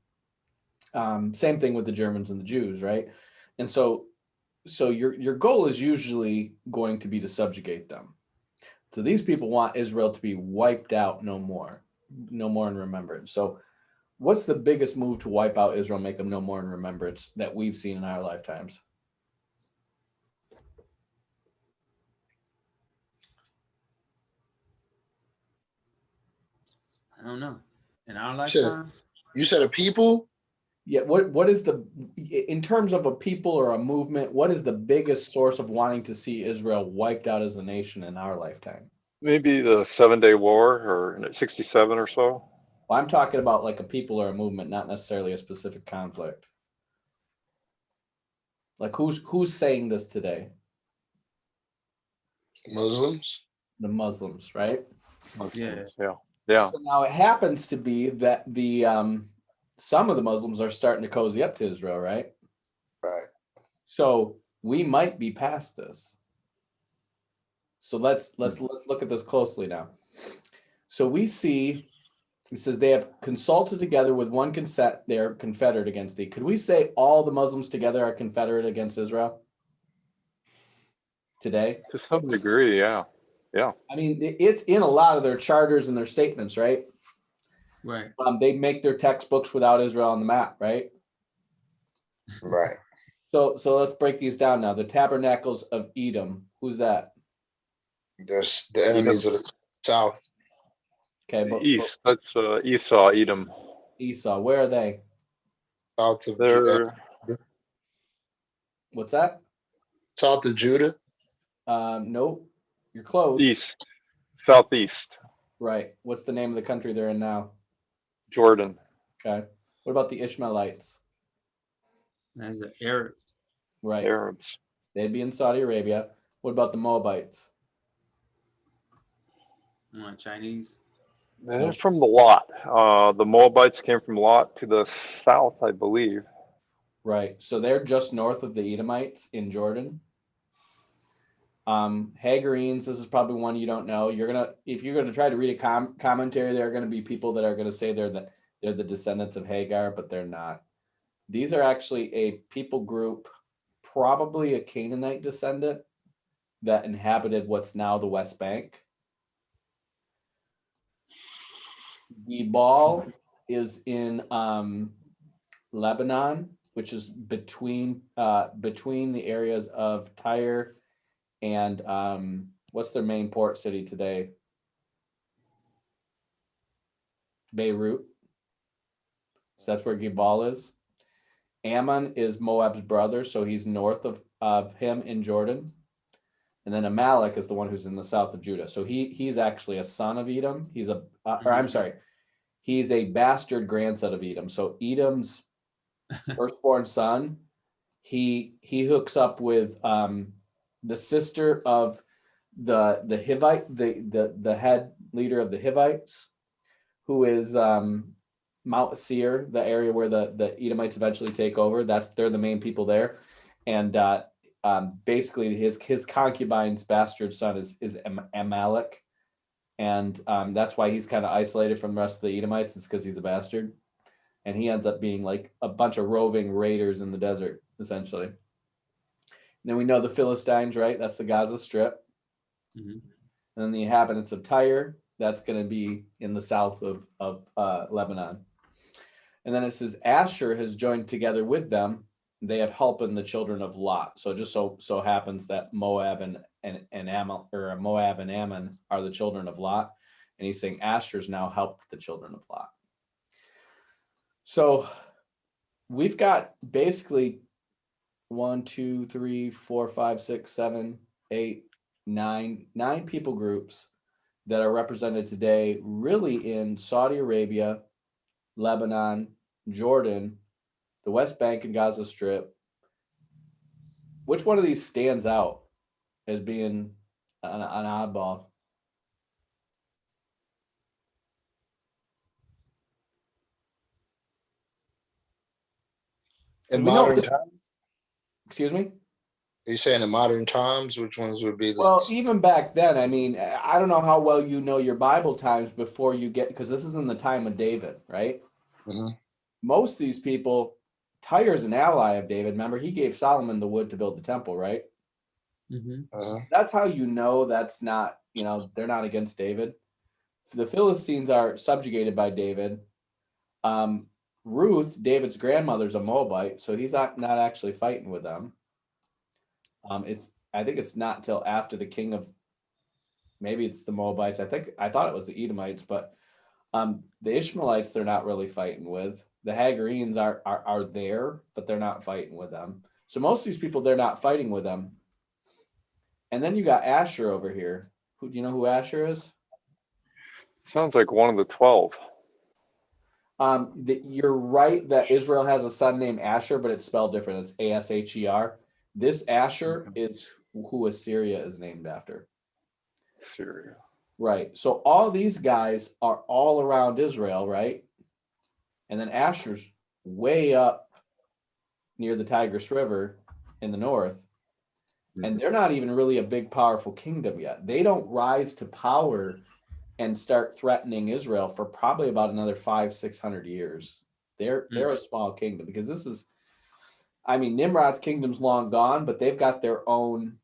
Same thing with the Germans and the Jews, right? And so your goal is usually going to be to subjugate them. So these people want Israel to be wiped out, no more in remembrance. So what's the biggest move to wipe out Israel, make them no more in remembrance, that we've seen in our lifetimes? I don't know. In our lifetime? You said a people? Yeah. What is in terms of a people or a movement, what is the biggest source of wanting to see Israel wiped out as a nation in our lifetime? Maybe the 7-Day War, or in 67 or so. Well, I'm talking about like a people or a movement, not necessarily a specific conflict. Like, who's saying this today? Muslims? The Muslims, right? Muslims, yeah. So now it happens to be that the some of the Muslims are starting to cozy up to Israel, right? Right. So we might be past this. So let's look at this closely now. So we see, it says, they have consulted together with one consent, they are confederate against thee. Could we say all the Muslims together are confederate against Israel today? To some degree, yeah. I mean, it's in a lot of their charters and their statements, right? Right. They make their textbooks without Israel on the map, right? Right. So let's break these down now. The tabernacles of Edom, who's that? That's the enemies of the south. Okay, but East, that's Esau, Edom. Esau, where are they? South of They're What's that? South of Judah. Nope. You're close. east, southeast, Right. What's the name of the country they're in now? Jordan. Okay. What about the Ishmaelites? There's the Arabs. Right. Arabs. They'd be in Saudi Arabia. What about the Moabites? Chinese. They're from the Lot. The Moabites came from Lot to the south, I believe. Right. So they're just north of the Edomites in Jordan. Hagarenes, this is probably one you don't know. If you're gonna try to read a commentary, there are going to be people that are going to say they're the descendants of Hagar, but they're not. These are actually a people group, probably a Canaanite descendant that inhabited what's now the West Bank. Gebal is in Lebanon, which is between the areas of Tyre and what's their main port city today? Beirut. So that's where Gebal is. Ammon is Moab's brother, so he's north of him in Jordan. And then Amalek is the one who's in the south of Judah. So he's actually a son of Edom. He's a bastard grandson of Edom. So Edom's firstborn son, he hooks up with the sister of the Hivite, the head leader of the Hivites, who is Mount Seir, the area where the Edomites eventually take over. They're the main people there. And basically his concubine's bastard son is Amalek. And that's why he's kind of isolated from the rest of the Edomites. It's because he's a bastard. And he ends up being like a bunch of roving raiders in the desert, essentially. And then we know the Philistines, right? That's the Gaza Strip. Mm-hmm. And then the inhabitants of Tyre, that's going to be in the south of Lebanon. And then it says Asher has joined together with them. They have helped in the children of Lot. So it just so happens that Moab and Ammon are the children of Lot. And he's saying Asher's now helped the children of Lot. So we've got basically 1, 2, 3, 4, 5, 6, 7, 8, 9 people groups that are represented today really in Saudi Arabia, Lebanon, Jordan, the West Bank and Gaza Strip. Which one of these stands out as being an oddball? In We know- modern times, Excuse me? are you saying in modern times, which ones would be the Well, even back then, I mean, I don't know how well you know your Bible times before you get, because this is in the time of David, right? Mhm. Most of these people, Tyre is an ally of David. Remember, he gave Solomon the wood to build the temple, right? Mm-hmm. That's how you know that's not, they're not against David. The Philistines are subjugated by David. Ruth, David's grandmother's a Moabite, so he's not actually fighting with them. I think it's not till after the king of, maybe it's the Moabites. I thought it was the Edomites, but the Ishmaelites they're not really fighting with. The Hagarenes are there, but they're not fighting with them. So most of these people they're not fighting with them. And then you got Asher over here. Do you know who Asher is? Sounds like one of the 12. You're right that Israel has a son named Asher, but it's spelled different. It's Asher. This Asher is who Assyria is named after. Syria. Right. So all these guys are all around Israel, right? And then Asher's way up near the Tigris River in the north. And they're not even really a big, powerful kingdom yet. They don't rise to power and start threatening Israel for probably about another 500-600 years. They're a small kingdom because this is, Nimrod's kingdom's long gone, but they've got their own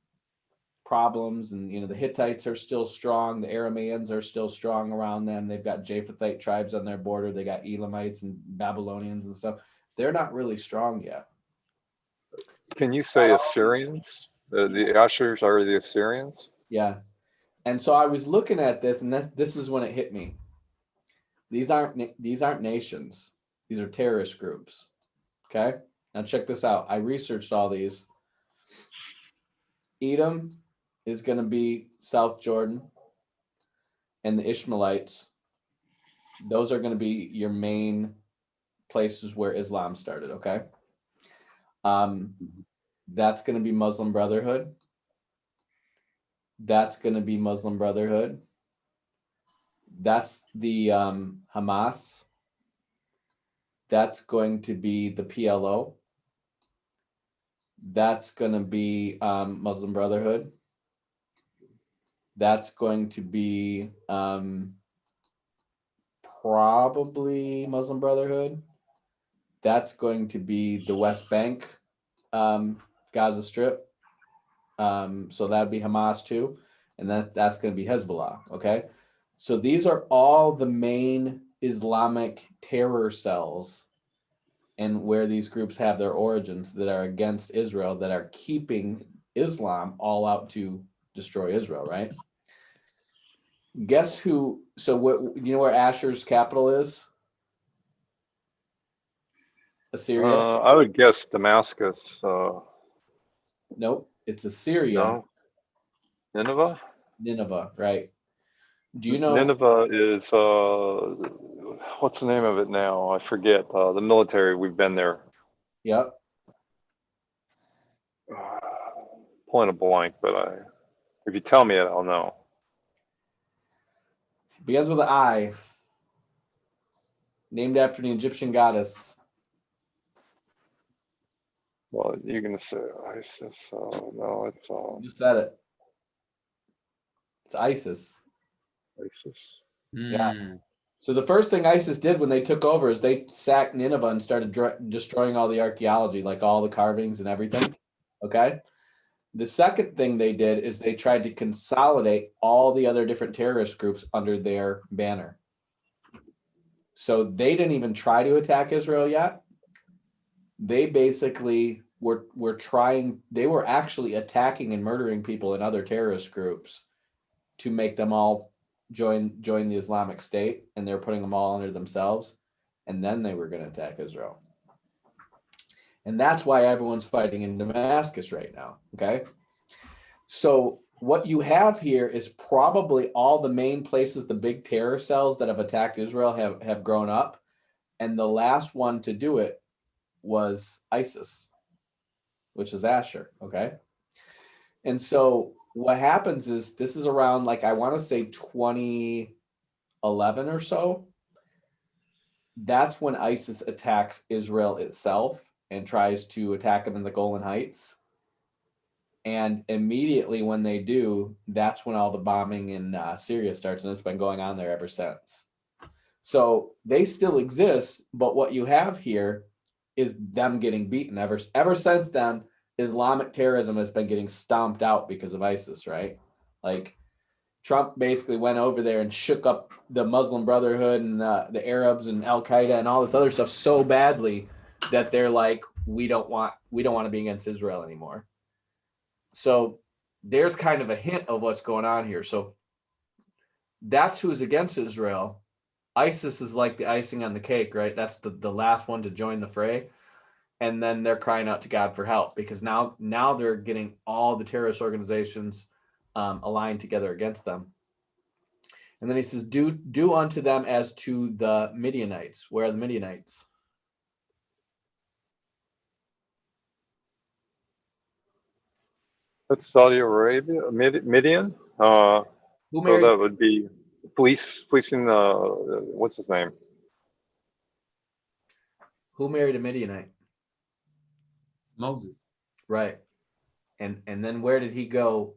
problems. And, the Hittites are still strong. The Arameans are still strong around them. They've got Japhethite tribes on their border. They got Elamites and Babylonians and stuff. They're not really strong yet. Can you say Assyrians? The Ashers are the Assyrians? Yeah. And so I was looking at this, and this is when it hit me. These aren't nations. These are terrorist groups. Okay. Now check this out. I researched all these. Edom is going to be South Jordan, and the Ishmaelites. Those are going to be your main places where Islam started. Okay. That's going to be Muslim Brotherhood. That's going to be Muslim Brotherhood. That's the Hamas. That's going to be the PLO. That's going to be Muslim Brotherhood. That's going to be probably Muslim Brotherhood. That's going to be the West Bank, Gaza Strip. So that'd be Hamas too. And that's going to be Hezbollah. Okay. So these are all the main Islamic terror cells and where these groups have their origins that are against Israel, that are keeping Islam all out to destroy Israel, right? Guess who? So what, you know where Asher's capital is? Assyria? I would guess Damascus. Nope, it's Assyria. No. Nineveh? Nineveh, right? Do you know? Nineveh is, what's the name of it now? I forget. The military, we've been there. Yep. Pulling a blank, but if you tell me it, I'll know. Begins with an I. Named after the Egyptian goddess. Well, you're going to say ISIS. No, it's You said it. It's ISIS. ISIS. Yeah. So the first thing ISIS did when they took over is they sacked Nineveh and started destroying all the archaeology, like all the carvings and everything. Okay. The second thing they did is they tried to consolidate all the other different terrorist groups under their banner. So they didn't even try to attack Israel yet. They basically were trying, they were actually attacking and murdering people in other terrorist groups to make them all join the Islamic State, and they're putting them all under themselves, and then they were going to attack Israel. And that's why everyone's fighting in Damascus right now, okay? So what you have here is probably all the main places the big terror cells that have attacked Israel have grown up, and the last one to do it was ISIS, which is Asher, okay? And so what happens is, this is around, like, I want to say 2011 or so. That's when ISIS attacks Israel itself and tries to attack them in the Golan Heights. And immediately when they do, that's when all the bombing in Syria starts, and it's been going on there ever since. So they still exist, but what you have here is them getting beaten. Ever since then, Islamic terrorism has been getting stomped out because of ISIS, right? Like, Trump basically went over there and shook up the Muslim Brotherhood and the Arabs and Al Qaeda and all this other stuff so badly that they're like, we don't want to be against Israel anymore. So there's kind of a hint of what's going on here. So that's who's against Israel. ISIS is like the icing on the cake, right? That's the last one to join the fray. And then they're crying out to God for help, because now they're getting all the terrorist organizations aligned together against them. And then he says, do unto them as to the Midianites. Where are the Midianites? That's Saudi Arabia, Midian. Who So married? that would be policing. What's his name? Who married a Midianite? Moses. Right. And then where did he go?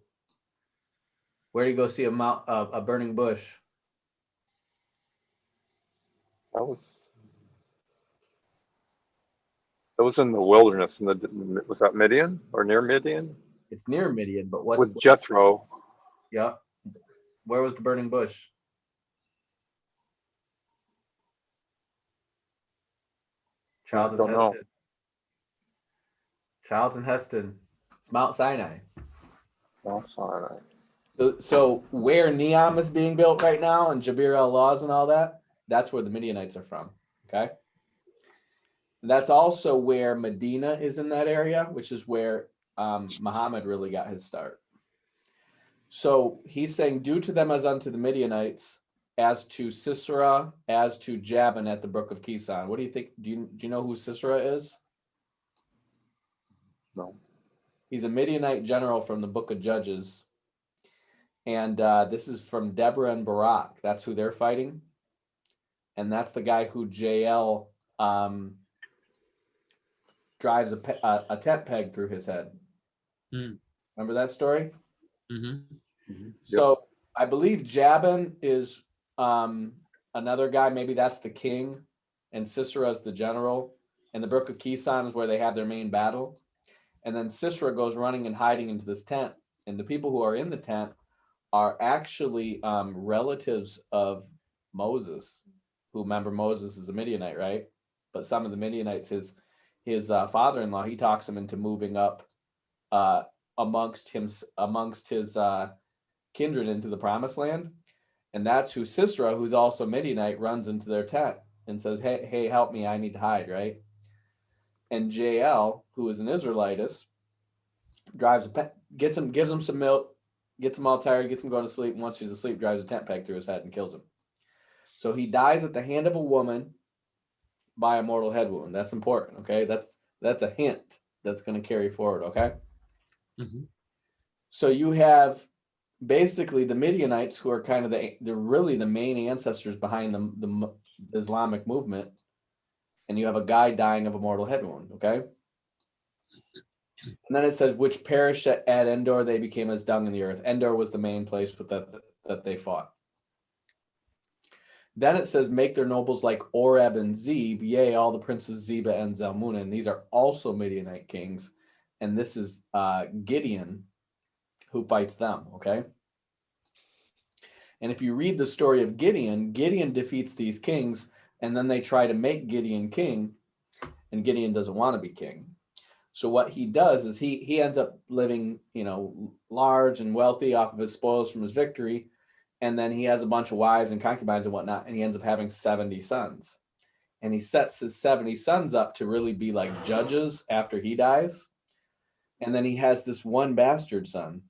Where did he go see a burning bush? That was in the wilderness. Was that Midian or near Midian? It's near Midian, but what's With Jethro. Yeah. Where was the burning bush? Don't know. Charlton Heston. It's Mount Sinai. Mount Sinai. So where Neom is being built right now, and Jabir el-Lawz and all that, that's where the Midianites are from. Okay. That's also where Medina is in that area, which is where Muhammad really got his start. So he's saying, do to them as unto the Midianites, as to Sisera, as to Jabin at the brook of Kison. What do you think? Do you know who Sisera is? No. He's a Midianite general from the book of Judges. And this is from Deborah and Barak. That's who they're fighting. And that's the guy who Jael drives a tent peg through his head. Mm. Remember that story? Mm-hmm. So I believe Jabin is another guy. Maybe that's the king, and Sisera is the general. And the brook of Kison is where they have their main battle. And then Sisera goes running and hiding into this tent. And the people who are in the tent are actually relatives of Moses, who, remember, Moses is a Midianite, right? But some of the Midianites, his father-in-law, he talks him into moving up amongst his kindred into the promised land. And that's who Sisera, who's also Midianite, runs into their tent and says, hey, help me, I need to hide, right? And Jael, who is an Israelitess, gives him some milk, gets him all tired, gets him going to sleep, and once he's asleep, drives a tent peg through his head and kills him. So he dies at the hand of a woman by a mortal head wound. That's important, okay? That's a hint that's going to carry forward, okay? Mm-hmm. So you have basically the Midianites, who are kind of they're really the main ancestors behind the Islamic movement, and you have a guy dying of a mortal head wound, okay? And then it says, which perished at Endor, they became as dung in the earth. Endor was the main place that they fought. Then it says, make their nobles like Oreb and Zeb, yea, all the princes Zeba and Zalmunna. And these are also Midianite kings. And this is Gideon who fights them, okay? And if you read the story of Gideon defeats these kings, and then they try to make Gideon king, and Gideon doesn't want to be king. So what he does is he ends up living, large and wealthy off of his spoils from his victory. And then he has a bunch of wives and concubines and whatnot, and he ends up having 70 sons. And he sets his 70 sons up to really be like judges after he dies. And then he has this one bastard son.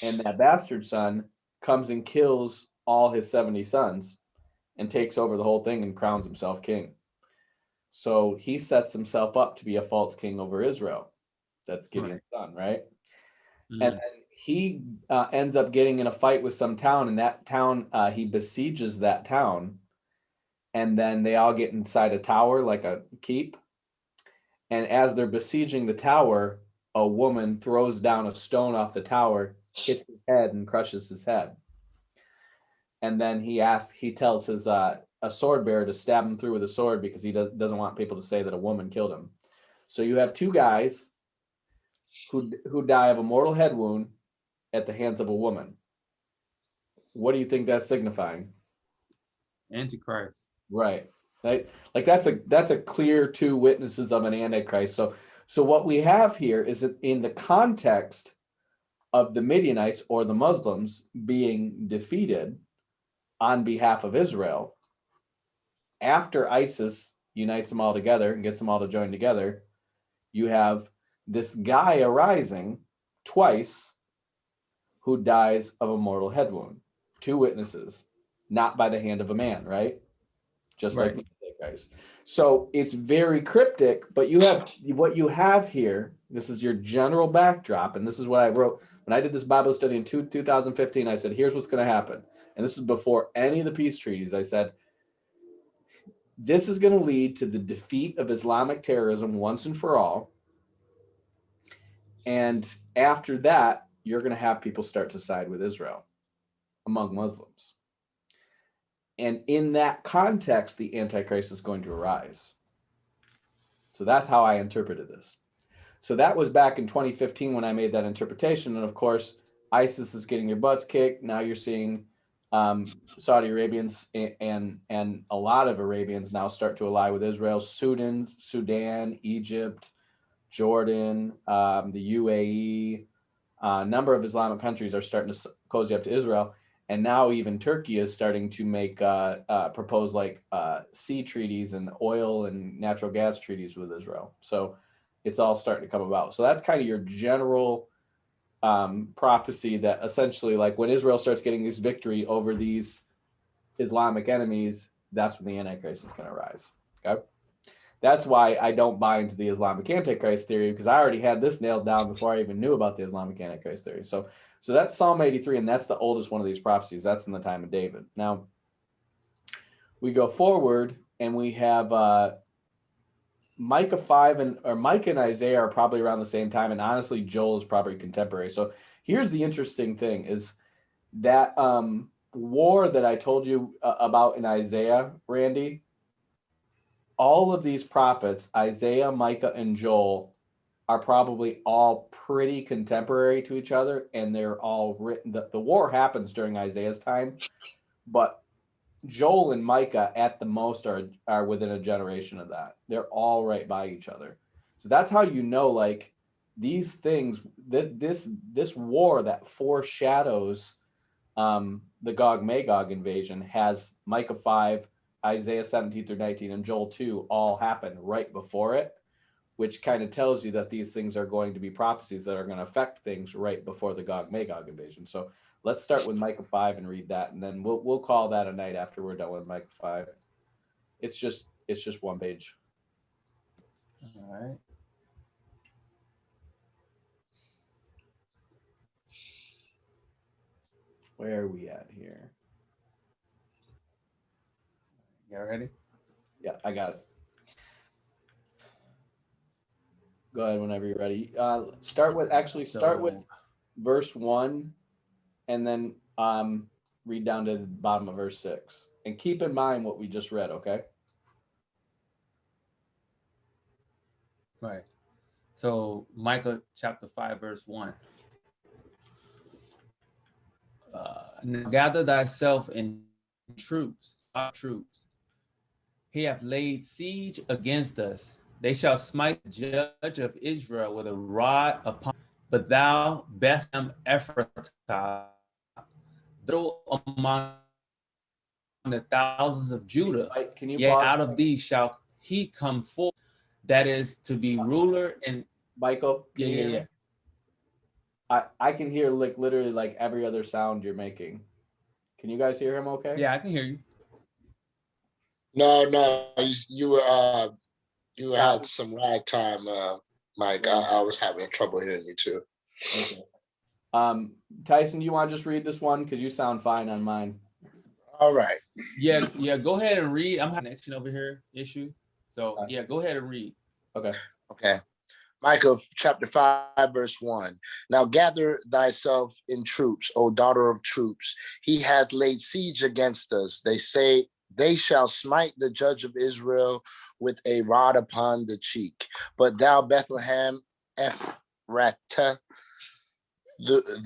And that bastard son comes and kills all his 70 sons and takes over the whole thing and crowns himself king. So he sets himself up to be a false king over Israel. That's Gideon's son, right? Mm-hmm. And then he ends up getting in a fight with some town, and that town, he besieges that town. And then they all get inside a tower, like a keep. And as they're besieging the tower, a woman throws down a stone off the tower, hits his head, and crushes his head. And then he tells his a sword bearer to stab him through with a sword because he doesn't want people to say that a woman killed him. So you have two guys who die of a mortal head wound at the hands of a woman. What do you think that's signifying? Antichrist. Right. Like that's a clear two witnesses of an Antichrist. So what we have here is that in the context of the Midianites or the Muslims being defeated on behalf of Israel, after ISIS unites them all together and gets them all to join together, you have this guy arising twice who dies of a mortal head wound. Two witnesses, not by the hand of a man, right? Just like the Antichrist. So it's very cryptic, but what you have here, this is your general backdrop, and this is what I wrote. When I did this Bible study in 2015, I said, here's what's going to happen. And this is before any of the peace treaties. I said, this is going to lead to the defeat of Islamic terrorism once and for all. And after that, you're going to have people start to side with Israel among Muslims. And in that context, the Antichrist is going to arise. So that's how I interpreted this. So that was back in 2015 when I made that interpretation. And of course, ISIS is getting their butts kicked. Now you're seeing Saudi Arabians and a lot of Arabians now start to ally with Israel. Sudan, Egypt, Jordan, the UAE, a number of Islamic countries are starting to cozy up to Israel. And now even Turkey is starting to make propose like sea treaties and oil and natural gas treaties with Israel. So it's all starting to come about. So that's kind of your general prophecy that essentially, like when Israel starts getting this victory over these Islamic enemies, that's when the Antichrist is going to rise. Okay. That's why I don't buy into the Islamic Antichrist theory, because I already had this nailed down before I even knew about the Islamic Antichrist theory. So that's Psalm 83, and that's the oldest one of these prophecies. That's in the time of David. Now, we go forward, and we have Micah 5 or Micah and Isaiah are probably around the same time, and honestly, Joel is probably contemporary. So here's the interesting thing is that war that I told you about in Isaiah, Randy, all of these prophets, Isaiah, Micah, and Joel, are probably all pretty contemporary to each other, and they're all written. The war happens during Isaiah's time, but Joel and Micah at the most are within a generation of that. They're all right by each other. So that's how you know, like, these things, this war that foreshadows the Gog-Magog invasion has Micah 5, Isaiah 17 through 19, and Joel 2 all happen right before it, which kind of tells you that these things are going to be prophecies that are going to affect things right before the Gog-Magog invasion. So let's start with Micah 5 and read that, and then we'll call that a night after we're done with Micah 5. It's just one page. All right. Where are we at here? Y'all ready? Yeah, I got it. Go ahead whenever you're ready. Start with verse 1 and then read down to the bottom of verse 6. And keep in mind what we just read, okay? Right. So Micah chapter 5, verse 1. Now gather thyself in troops. He hath laid siege against us. They shall smite the judge of Israel with a rod upon. But thou, Bethlehem Ephratah, though among the thousands of Judah, Can you yet pause? out of these shall he come forth, that is to be ruler. And Michael, can you hear me? yeah. I can hear like literally like every other sound you're making. Can you guys hear him okay? Yeah, I can hear you. No, you had some lag time, Mike. I was having trouble hearing you too. Okay. Tyson, you want to just read this one because you sound fine on mine. All right. Yeah, go ahead and read. I'm having a connection over here issue. So yeah, go ahead and read. Okay. Micah chapter 5, verse 1. Now gather thyself in troops, O daughter of troops. He hath laid siege against us. They say they shall smite the judge of Israel with a rod upon the cheek. But thou, Bethlehem Ephratah,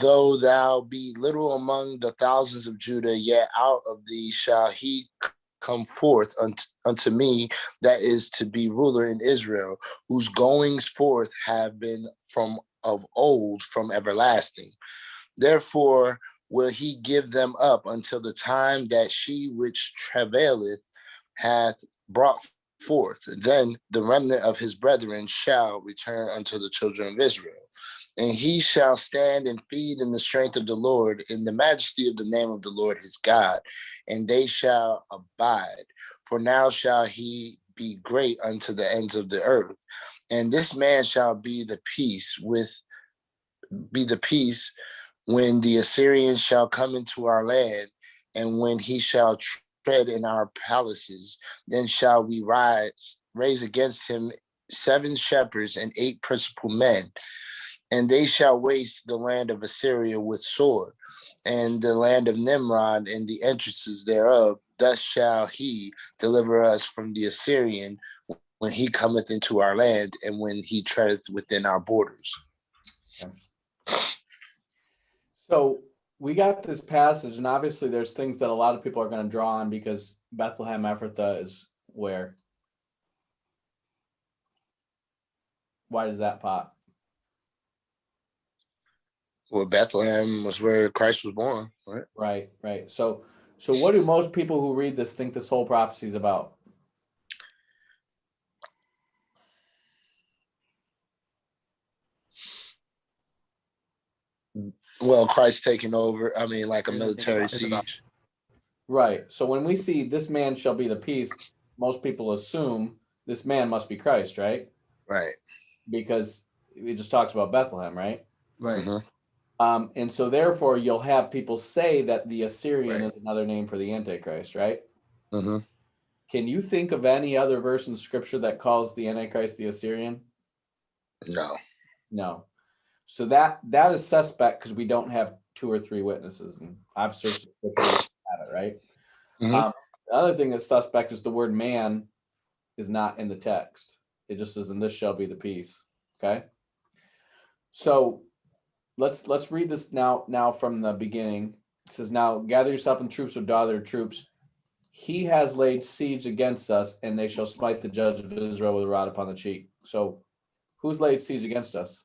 though thou be little among the thousands of Judah, yet out of thee shall he come forth unto me, that is to be ruler in Israel, whose goings forth have been from of old, from everlasting. Therefore will he give them up until the time that she which travaileth hath brought forth. Then the remnant of his brethren shall return unto the children of Israel. And he shall stand and feed in the strength of the Lord, in the majesty of the name of the Lord his God, and they shall abide. For now shall he be great unto the ends of the earth. And this man shall be the peace when the Assyrians shall come into our land, and when he shall tread in our palaces. Then shall we raise against him 7 shepherds and 8 principal men. And they shall waste the land of Assyria with sword, and the land of Nimrod and the entrances thereof. Thus shall he deliver us from the Assyrian when he cometh into our land, and when he treadeth within our borders. So we got this passage, and obviously there's things that a lot of people are going to draw on because Bethlehem Ephrathah is where? Why does that pop? Well, Bethlehem was where Christ was born, right? Right, right. So what do most people who read this think this whole prophecy is about? Well, Christ taking over. I mean, like a Here's the thing military about it. siege. Right. So when we see this man shall be the peace, most people assume this man must be Christ, right? Right. Because it just talks about Bethlehem, right? Right. hmm And so therefore you'll have people say that the Assyrian Right. is another name for the Antichrist, right? hmm Can you think of any other verse in Scripture that calls the Antichrist the Assyrian? No. No. So that is suspect because we don't have 2 or 3 witnesses, and I've searched the Scripture, we have it, right? hmm The other thing that's suspect is the word man is not in the text. It just says, "And this shall be the peace." Okay. So let's read this now from the beginning. It says, "Now gather yourself in troops with other troops. He has laid siege against us, and they shall smite the judge of Israel with a rod upon the cheek." So who's laid siege against us?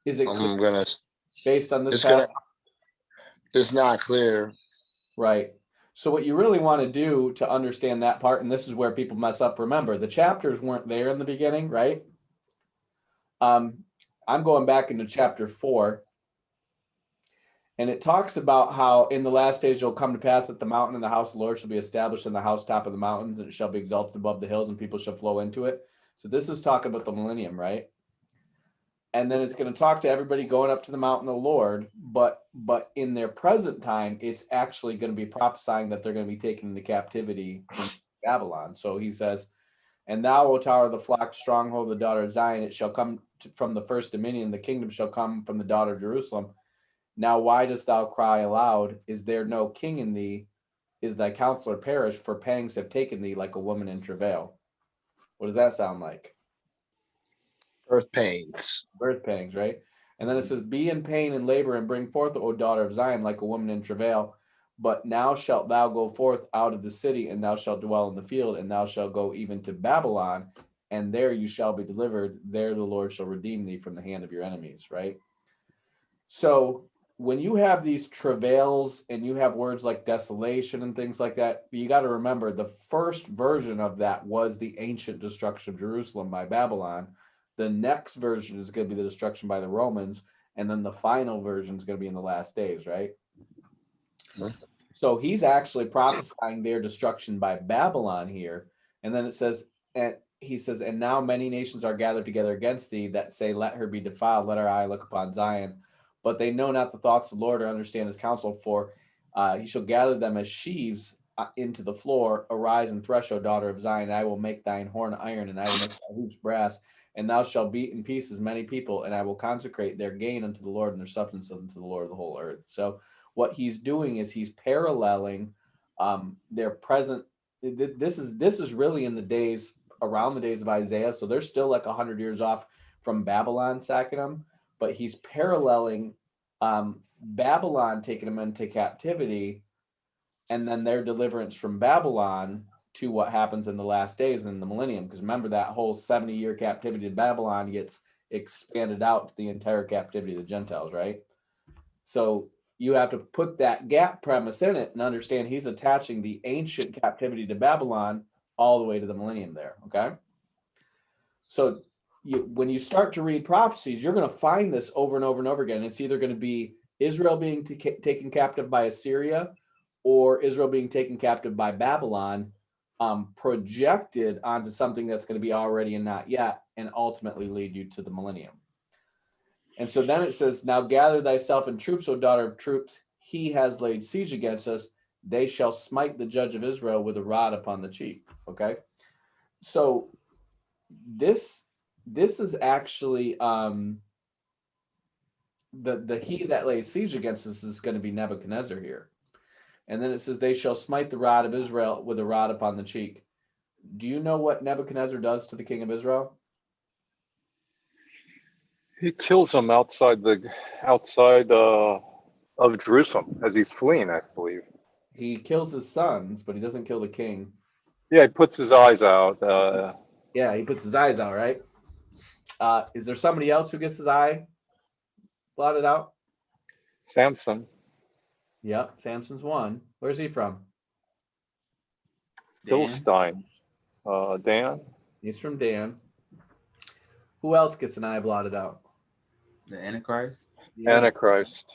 Is it clear I'm gonna. based on this It's passage? gonna. It's not clear. Right. So what you really want to do to understand that part, and this is where people mess up, remember, the chapters weren't there in the beginning, right? I'm going back into chapter 4, and it talks about how in the last days it will come to pass that the mountain and the house of the Lord shall be established in the housetop of the mountains, and it shall be exalted above the hills, and people shall flow into it. So this is talking about the millennium, right? And then it's going to talk to everybody going up to the mountain of the Lord, but in their present time, it's actually going to be prophesying that they're going to be taken into captivity in Babylon. So he says, "And thou, O tower of the flock, stronghold of the daughter of Zion, it shall come from the first dominion, the kingdom shall come from the daughter of Jerusalem. Now why dost thou cry aloud? Is there no king in thee? Is thy counselor perished? For pangs have taken thee like a woman in travail." What does that sound like? Birth pains. Birth pangs, right? And then it says, "Be in pain and labor and bring forth, O daughter of Zion, like a woman in travail. But now shalt thou go forth out of the city, and thou shalt dwell in the field, and thou shalt go even to Babylon, and there you shall be delivered. There the Lord shall redeem thee from the hand of your enemies," right? So when you have these travails and you have words like desolation and things like that, you got to remember the first version of that was the ancient destruction of Jerusalem by Babylon. The next version is going to be the destruction by the Romans, and then the final version is going to be in the last days, right? Mhm. So he's actually prophesying their destruction by Babylon here. And then it says, and he says, "And now many nations are gathered together against thee that say, Let her be defiled, let our eye look upon Zion. But they know not the thoughts of the Lord or understand his counsel, for he shall gather them as sheaves into the floor. Arise and thresh, O daughter of Zion. I will make thine horn iron, and I will make thy hoops brass. And thou shalt beat in pieces many people, and I will consecrate their gain unto the Lord and their substance unto the Lord of the whole earth." So what he's doing is he's paralleling their present. This is really in the days around the days of Isaiah, so they're still like 100 years off from Babylon sacking them, but he's paralleling Babylon taking them into captivity, and then their deliverance from Babylon to what happens in the last days and in the millennium. Because remember, that whole 70-year captivity to Babylon gets expanded out to the entire captivity of the Gentiles, right? So you have to put that gap premise in it and understand he's attaching the ancient captivity to Babylon all the way to the millennium there. Okay. So when you start to read prophecies, you're going to find this over and over and over again. It's either going to be Israel being taken captive by Assyria or Israel being taken captive by Babylon, projected onto something that's going to be already and not yet, and ultimately lead you to the millennium. And so then it says, "Now gather thyself in troops, O daughter of troops. He has laid siege against us. They shall smite the judge of Israel with a rod upon the cheek." Okay. So this is actually the he that lays siege against us is going to be Nebuchadnezzar here. And then it says, "They shall smite the rod of Israel with a rod upon the cheek." Do you know what Nebuchadnezzar does to the king of Israel? He kills him outside of Jerusalem as he's fleeing, I believe. He kills his sons, but he doesn't kill the king. Yeah, he puts his eyes out. Yeah, he puts his eyes out, right? Is there somebody else who gets his eye blotted out? Samson. Yep, Samson's one. Where's he from? Dan, Philistine. Dan. He's from Dan. Who else gets an eye blotted out? the Antichrist, Yeah. Antichrist.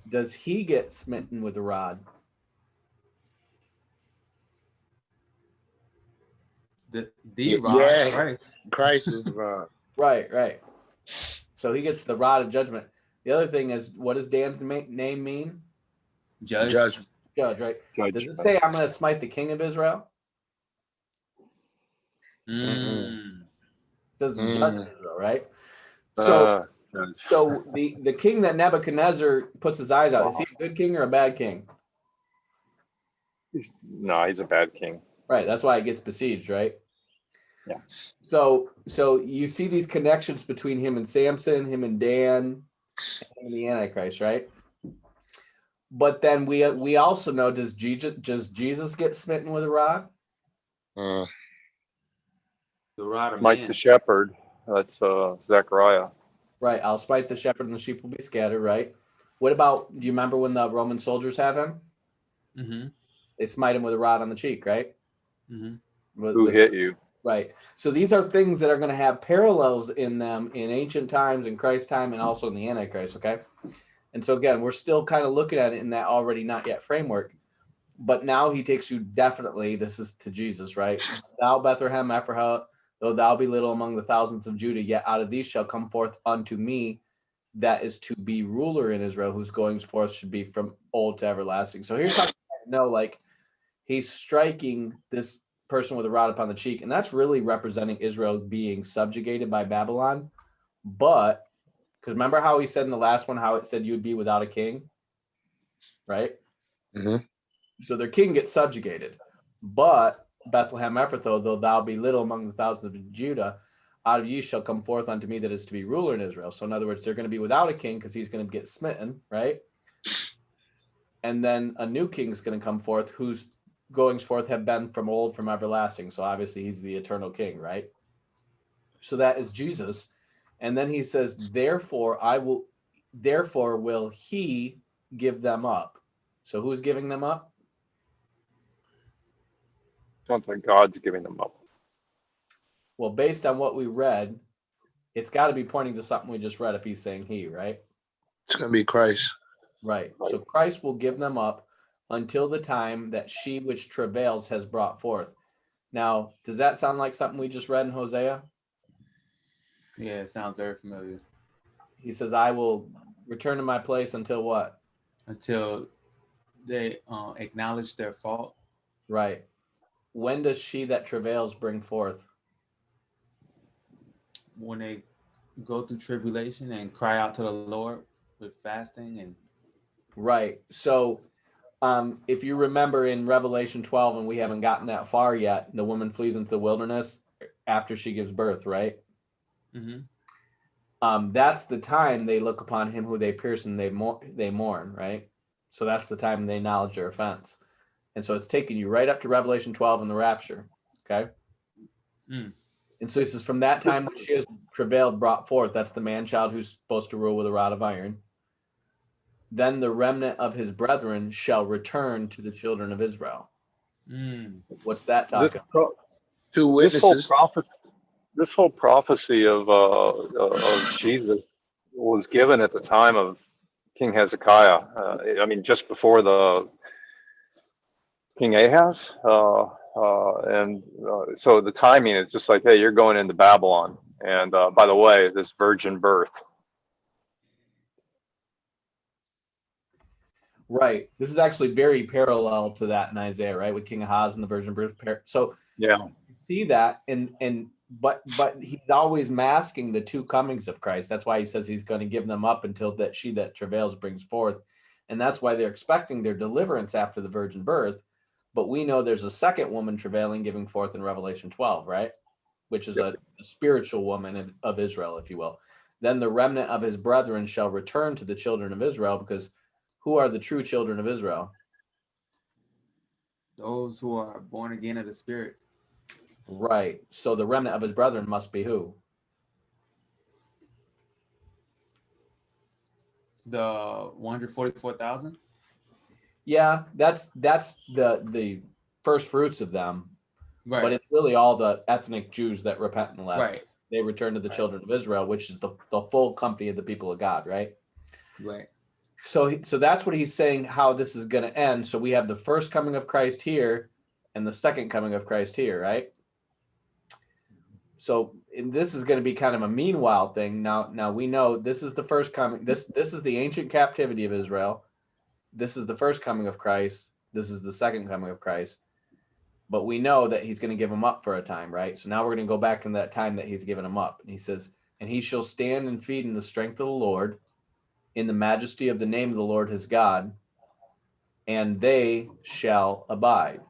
Does he get smitten with a rod? the Yeah, rod, yeah. right? Christ is the rod. Right. So he gets the rod of judgment. The other thing is, what does Dan's name mean? Judge. Judgment. Judge, right? Does Judgment. it say, I'm going to smite the king of Israel? Doesn't judge Israel, right? So, Judge. so the king that Nebuchadnezzar puts his eyes out, is he a good king or a bad king? No, he's a bad king. Right. That's why it gets besieged, right? Yeah. So you see these connections between him and Samson, him and Dan, and the Antichrist, right? But then we also know, does Jesus get smitten with a rod? The rod of Mike man. the shepherd. That's Zechariah. Right. I'll smite the shepherd and the sheep will be scattered, right? What about, do you remember when the Roman soldiers have him? Mm-hmm. They smite him with a rod on the cheek, right? Mm-hmm. Who hit you? Right. So these are things that are going to have parallels in them in ancient times, in Christ's time, and also in the Antichrist, okay? And so again, we're still kind of looking at it in that already not yet framework. But now he takes you definitely, this is to Jesus, right? Thou Bethlehem Ephrathah, though thou be little among the thousands of Judah, yet out of these shall come forth unto me that is to be ruler in Israel, whose goings forth should be from old to everlasting. So here's how you know, like, he's striking this person with a rod upon the cheek, and that's really representing Israel being subjugated by Babylon. But because remember how he said in the last one how it said you'd be without a king, right? Mm-hmm. So their king gets subjugated. But Bethlehem Ephrathah, though thou be little among the thousands of Judah, out of ye shall come forth unto me that is to be ruler in Israel. So in other words, they're going to be without a king because he's going to get smitten, right? And then a new king is going to come forth whose goings forth have been from old, from everlasting. So obviously he's the eternal king, right? So that is Jesus. And then he says, therefore will he give them up. So who's giving them up? Sounds like God's giving them up. Well, based on what we read, it's got to be pointing to something we just read if he's saying he, right? It's going to be Christ. Right. So Christ will give them up until the time that she which travails has brought forth. Now, does that sound like something we just read in Hosea? Yeah, it sounds very familiar. He says, I will return to my place until what? Until they acknowledge their fault. Right. When does she that travails bring forth? When they go through tribulation and cry out to the Lord with fasting and Right. So if you remember in Revelation 12, and we haven't gotten that far yet, the woman flees into the wilderness after she gives birth, right? That's the time they look upon him who they pierce and they mourn, right? So that's the time they acknowledge their offense. And so it's taking you right up to Revelation 12 and the rapture, okay? And so he says, from that time when she has travailed, brought forth, that's the man-child who's supposed to rule with a rod of iron. Then the remnant of his brethren shall return to the children of Israel. What's that talking about? Two witnesses. This whole prophecy of Jesus was given at the time of King Hezekiah. I mean, just before the King Ahaz. So the timing is just like, hey, you're going into Babylon. And by the way, this virgin birth. Right. This is actually very parallel to that in Isaiah, right? With King Ahaz and the virgin birth. So yeah, you see that, but he's always masking the two comings of Christ. That's why he says he's going to give them up until that she that travails brings forth. And that's why they're expecting their deliverance after the virgin birth. But we know there's a second woman travailing, giving forth in Revelation 12, right? Which is a spiritual woman of Israel, if you will. Then the remnant of his brethren shall return to the children of Israel, because who are the true children of Israel? Those who are born again of the Spirit. Right. So the remnant of his brethren must be who? The 144,000. Yeah, that's the first fruits of them. Right. But it's really all the ethnic Jews that repent and last. Right. They return to the Right. children of Israel, which is the full company of the people of God, right? Right. So that's what he's saying, how this is going to end. So we have the first coming of Christ here and the second coming of Christ here, right? So this is going to be kind of a meanwhile thing. Now we know this is the first coming. This is the ancient captivity of Israel. This is the first coming of Christ. This is the second coming of Christ. But we know that he's going to give them up for a time, right? So now we're going to go back to that time that he's given them up. And he says, and he shall stand and feed in the strength of the Lord, in the majesty of the name of the Lord his God, and they shall abide.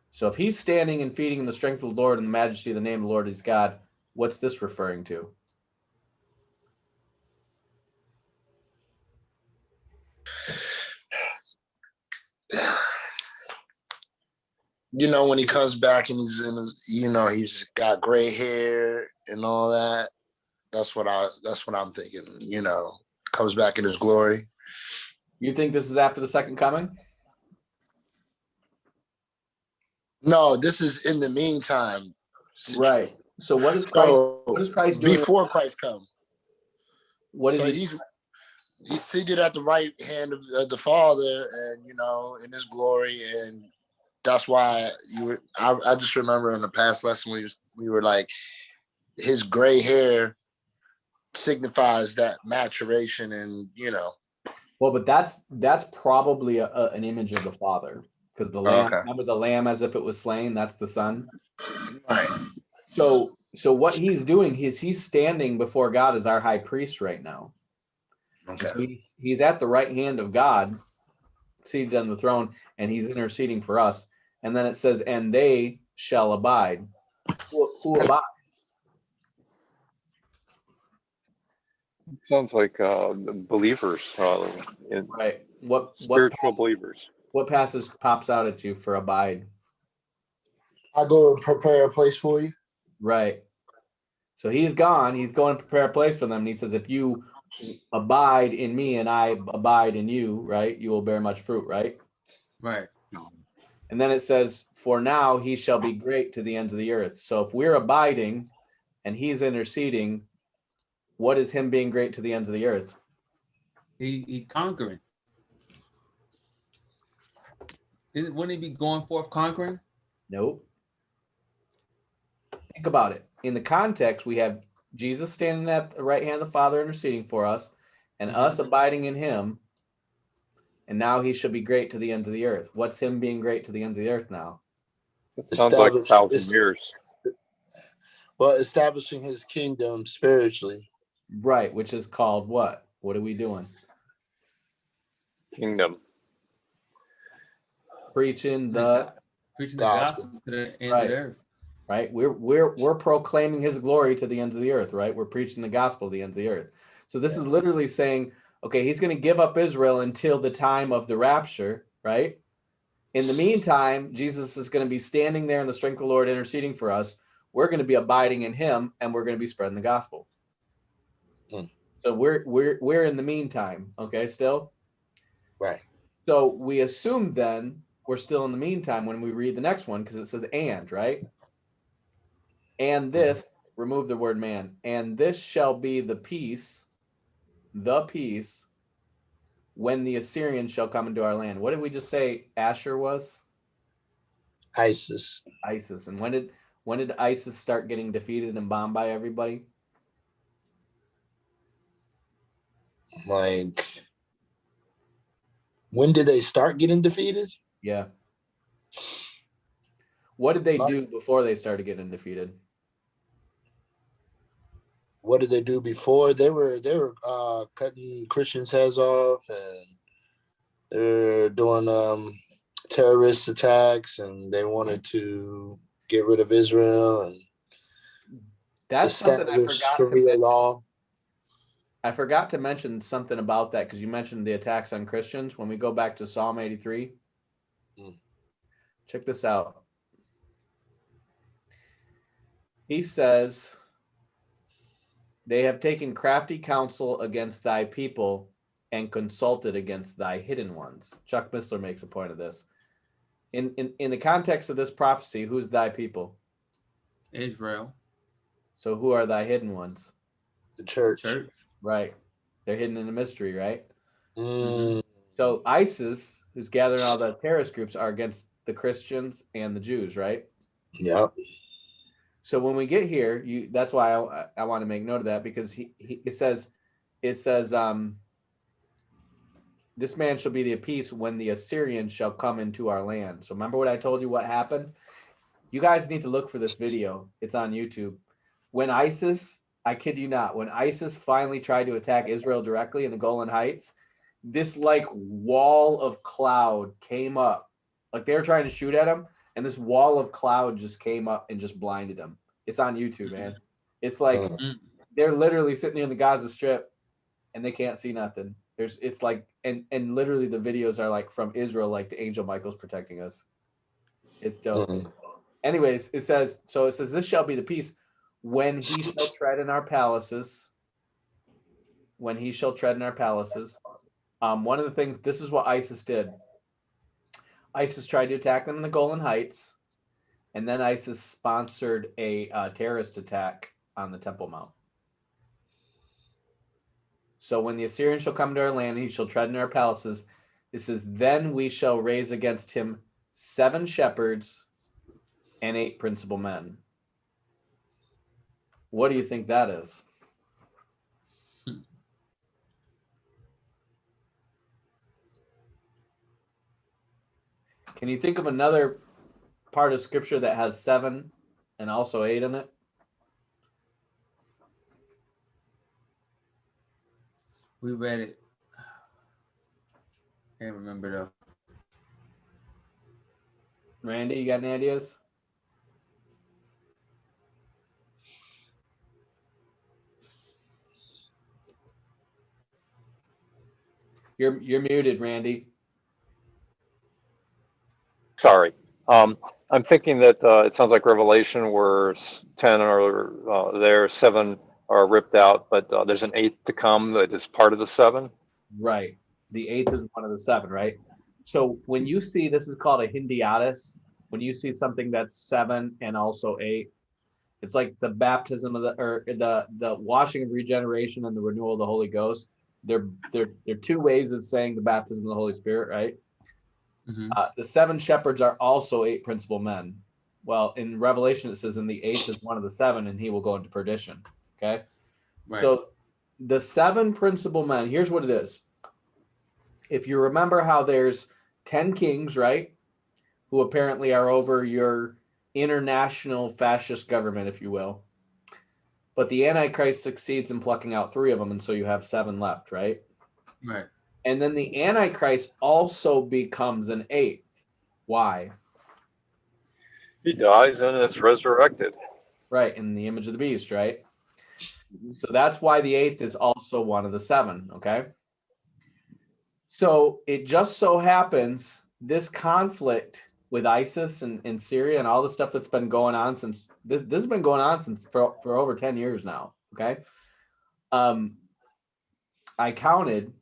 So if he's standing and feeding in the strength of the Lord and the majesty of the name of the Lord his God, what's this referring to? You know, when he comes back and he's in his, you know, he's got gray hair and all that. That's what I'm thinking, you know, comes back in his glory. You think this is after the second coming? No, this is in the meantime. Right. So what is Christ? So What is Christ doing before Christ comes? What is So he's seated at the right hand of the Father, and you know, in his glory, and that's why I just remember in the past lesson we were like, his gray hair signifies that maturation, and you know. Well, but that's probably an image of the Father, because the lamb. Okay. Remember the lamb as if it was slain. That's the Son. Right. So what he's doing is he's standing before God as our high priest right now. Okay. So he's at the right hand of God, seated on the throne, and he's interceding for us. And then it says, and they shall abide. Who abides? Sounds like believers, Right. What spiritual believers. What passage pops out at you for abide? I go and prepare a place for you. Right. So he's gone. He's going to prepare a place for them. And he says, if you abide in me and I abide in you, right, you will bear much fruit, right? Right. And then it says, for now he shall be great to the ends of the earth. So if we're abiding and he's interceding, what is him being great to the ends of the earth? He conquering. Wouldn't he be going forth conquering? Nope. Think about it. In the context, we have Jesus standing at the right hand of the Father interceding for us, and us abiding in him. And now he shall be great to the ends of the earth. What's him being great to the ends of the earth now? It sounds like 1,000 years. Well, establishing his kingdom spiritually. Right, which is called what? What are we doing? Kingdom. Preaching the gospel to the end of the earth. Right. We're proclaiming his glory to the ends of the earth, right? We're preaching the gospel to the ends of the earth. So this is literally saying, okay, he's going to give up Israel until the time of the rapture, right? In the meantime, Jesus is going to be standing there in the strength of the Lord, interceding for us. We're going to be abiding in him, and we're going to be spreading the gospel. So we're in the meantime, okay, still? Right. So we assume then we're still in the meantime when we read the next one, because it says and, right? And this, remove the word man, and this shall be the peace, when the Assyrians shall come into our land. What did we just say Asher was? ISIS. And when did ISIS start getting defeated and bombed by everybody? Like, when did they start getting defeated? Yeah. What did they do before they started getting defeated? What did they do before? They were cutting Christians' heads off, and they're doing terrorist attacks, and they wanted to get rid of Israel and that's something I forgot Sharia law. I forgot to mention something about that, because you mentioned the attacks on Christians. When we go back to Psalm 83, Check this out. He says, they have taken crafty counsel against thy people and consulted against thy hidden ones. Chuck Missler makes a point of this. In the context of this prophecy, who's thy people? Israel. So who are thy hidden ones? The church. Church. Right. They're hidden in the mystery, right? Mm. So ISIS, who's gathering all the terrorist groups, are against the Christians and the Jews, right? Yep. So when we get here, that's why I want to make note of that, because it says, this man shall be the peace when the Assyrians shall come into our land. So remember what I told you what happened? You guys need to look for this video. It's on YouTube. When ISIS, I kid you not, when ISIS finally tried to attack Israel directly in the Golan Heights, this like wall of cloud came up. Like they were trying to shoot at him, and this wall of cloud just came up and just blinded them. It's on YouTube, man. It's like they're literally sitting there in the Gaza Strip and they can't see nothing. It's like, and literally the videos are like from Israel, like the angel Michael's protecting us. It's dope. Anyways, it says, this shall be the peace when he shall tread in our palaces. When he shall tread in our palaces. One of the things, this is what ISIS did. ISIS tried to attack them in the Golan Heights, and then ISIS sponsored a terrorist attack on the Temple Mount. So when the Assyrians shall come to our land, he shall tread in our palaces. This is, then we shall raise against him 7 shepherds and 8 principal men. What do you think that is? Can you think of another part of scripture that has 7 and also 8 in it? We read it. Can't remember though. Randy, you got any ideas? You're muted, Randy. Sorry. I'm thinking that it sounds like Revelation where 10 are there, 7 are ripped out, but there's an 8th to come that is part of the 7. Right. The 8th is one of the 7, right? So when you see, this is called a Hindiatus, when you see something that's 7 and also 8, it's like the baptism of the washing of regeneration and the renewal of the Holy Ghost. They're 2 ways of saying the baptism of the Holy Spirit, right? The 7 shepherds are also 8 principal men. Well, in Revelation, it says, in the 8th is one of the 7, and he will go into perdition. Okay. Right. So the 7 principal men, here's what it is. If you remember how there's 10 kings, right? Who apparently are over your international fascist government, if you will. But the Antichrist succeeds in plucking out 3 of them, and so you have 7 left, right? Right. And then the Antichrist also becomes an 8th. Why? He dies and it's resurrected. Right, in the image of the beast, right? So that's why the 8th is also one of the 7, okay? So it just so happens this conflict with ISIS and Syria and all the stuff that's been going on since, this has been going on since for over 10 years now, okay? I counted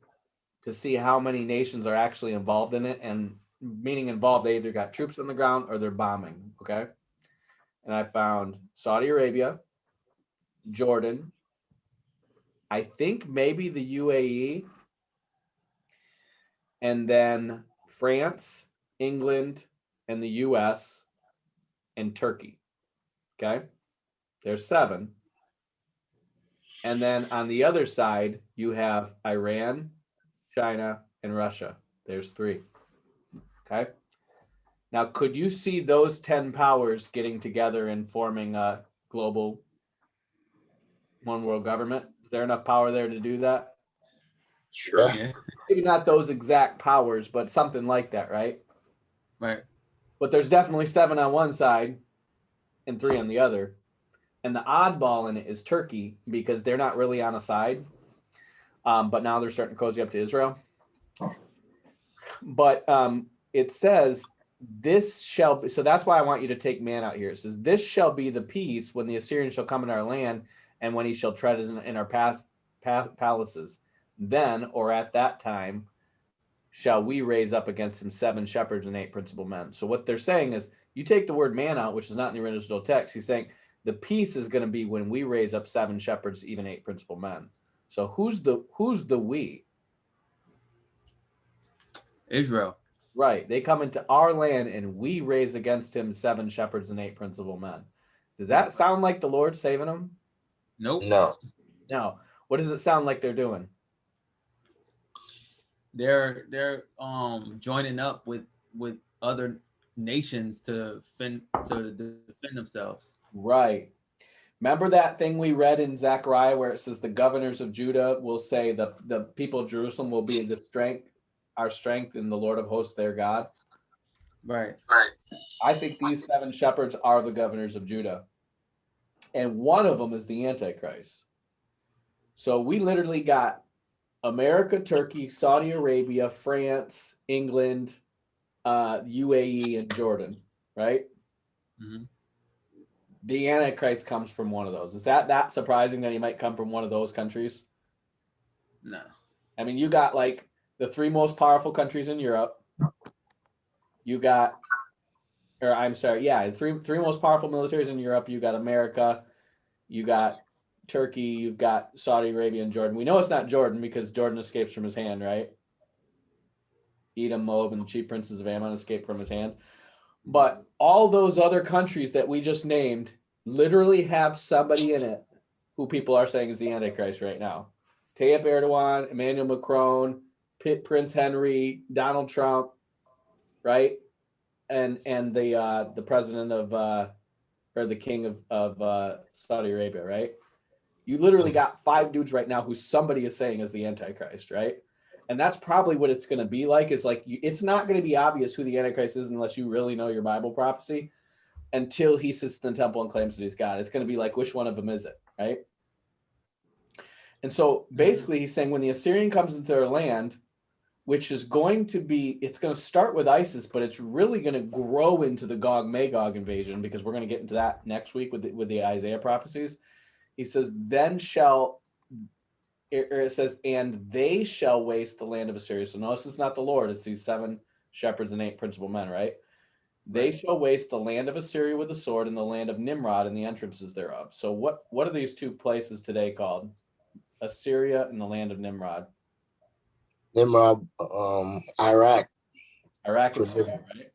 to see how many nations are actually involved in it, and meaning involved, they either got troops on the ground or they're bombing, okay? And I found Saudi Arabia, Jordan, I think maybe the UAE, and then France, England, and the US, and Turkey, okay? There's 7. And then on the other side, you have Iran, China, and Russia. There's 3. Okay. Now, could you see those 10 powers getting together and forming a global one world government? Is there enough power there to do that? Sure. Yeah. Maybe not those exact powers, but something like that, right? Right. But there's definitely 7 on one side and 3 on the other. And the oddball in it is Turkey, because they're not really on a side. But now they're starting to cozy up to Israel. But it says this shall be, so that's why I want you to take man out here. It says, this shall be the peace when the Assyrian shall come in our land, and when he shall tread in our palaces. Then, or at that time, shall we raise up against him 7 shepherds and 8 principal men. So what they're saying is, you take the word man out, which is not in the original text. He's saying the peace is going to be when we raise up 7 shepherds, even 8 principal men. So who's the we? Israel. Right. They come into our land and we raise against him 7 shepherds and 8 principal men. Does that sound like the Lord saving them? Nope. No. No. What does it sound like they're doing? They're joining up with other nations to defend themselves. Right. Remember that thing we read in Zechariah where it says the governors of Judah will say the people of Jerusalem will be our strength in the Lord of hosts, their God. Right. I think these 7 shepherds are the governors of Judah. And one of them is the Antichrist. So we literally got America, Turkey, Saudi Arabia, France, England, UAE, and Jordan, right? Mm-hmm. The Antichrist comes from one of those. Is that surprising that he might come from one of those countries? No. I mean, you got like the 3 most powerful countries in Europe. You got, or I'm sorry, yeah, three most powerful militaries in Europe. You got America, you got Turkey, you've got Saudi Arabia and Jordan. We know it's not Jordan because Jordan escapes from his hand, right? Edom, Moab, and the chief princes of Ammon escaped from his hand. But all those other countries that we just named literally have somebody in it who people are saying is the Antichrist right now. Tayyip Erdogan, Emmanuel Macron, Prince Henry, Donald Trump, right? And the president of or the king of Saudi Arabia, right? You literally got 5 dudes right now who somebody is saying is the Antichrist, right? And that's probably what it's going to be like. Is like it's not going to be obvious who the Antichrist is unless you really know your Bible prophecy. Until he sits in the temple and claims that he's God, it's going to be like, which one of them is it, right? And so basically, he's saying when the Assyrian comes into their land, which is going to be, it's going to start with ISIS, but it's really going to grow into the Gog Magog invasion because we're going to get into that next week with the Isaiah prophecies. He says, then shall, it says, and they shall waste the land of Assyria. So notice it's not the Lord, it's these 7 shepherds and 8 principal men, right? They shall waste the land of Assyria with the sword and the land of Nimrod and the entrances thereof. So what are these 2 places today called? Assyria and the land of Nimrod. Nimrod, Iraq. Iraq and Syria, right?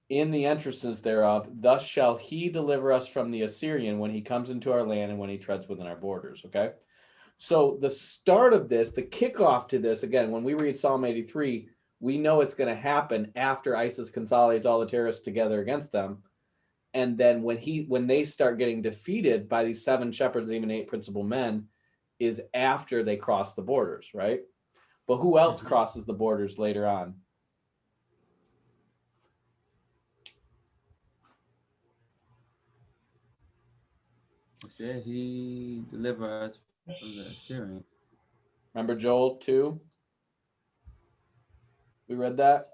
In the entrances thereof, thus shall he deliver us from the Assyrian when he comes into our land and when he treads within our borders, okay? So the start of this, the kickoff to this, again, when we read Psalm 83, we know it's going to happen after ISIS consolidates all the terrorists together against them. And then when they start getting defeated by these 7 shepherds, even 8 principal men, is after they cross the borders, right? But who else crosses the borders later on? It said he delivered us from the Assyrian. Remember Joel 2? We read that?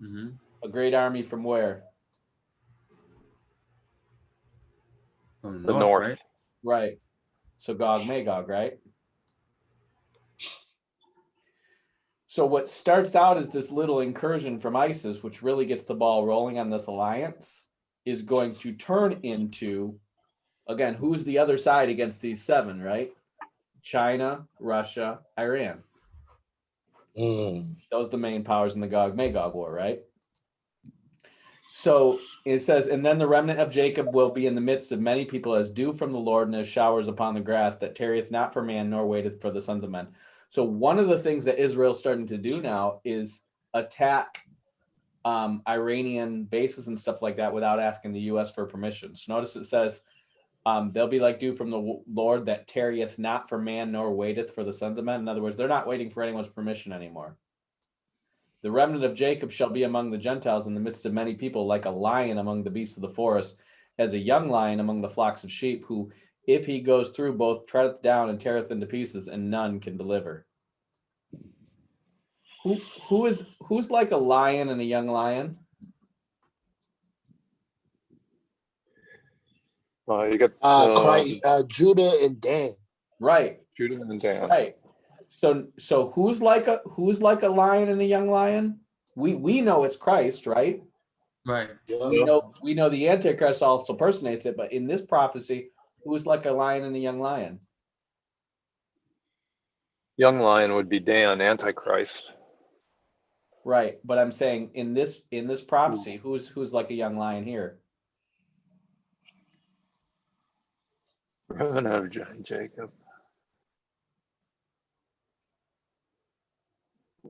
Mm-hmm. A great army from where? From The north, north. right? Right. So Gog Magog, right? So what starts out as this little incursion from ISIS, which really gets the ball rolling on this alliance, is going to turn into, again, who's the other side against these 7, right? China, Russia, Iran. Those are the main powers in the Gog Magog war, right? So it says, and then the remnant of Jacob will be in the midst of many people as dew from the Lord and as showers upon the grass that tarrieth not for man nor waiteth for the sons of men. So one of the things that Israel's starting to do now is attack Iranian bases and stuff like that without asking the U.S. for permission. So notice it says, they'll be like dew from the Lord that tarrieth not for man nor waiteth for the sons of men. In other words, they're not waiting for anyone's permission anymore. The remnant of Jacob shall be among the Gentiles in the midst of many people, like a lion among the beasts of the forest, as a young lion among the flocks of sheep, who, if he goes through, both treadeth down and teareth into pieces, and none can deliver. Who's like a lion and a young lion? You got Christ, Judah and Dan. Right. Judah and Dan. Right. So who's like a lion and a young lion? We know it's Christ, right? Right. Yeah. We know the Antichrist also personates it, but in this prophecy, who's like a lion and a young lion? Young lion would be Dan, Antichrist. Right. But I'm saying in this prophecy, who's like a young lion here? Remnant of Jacob.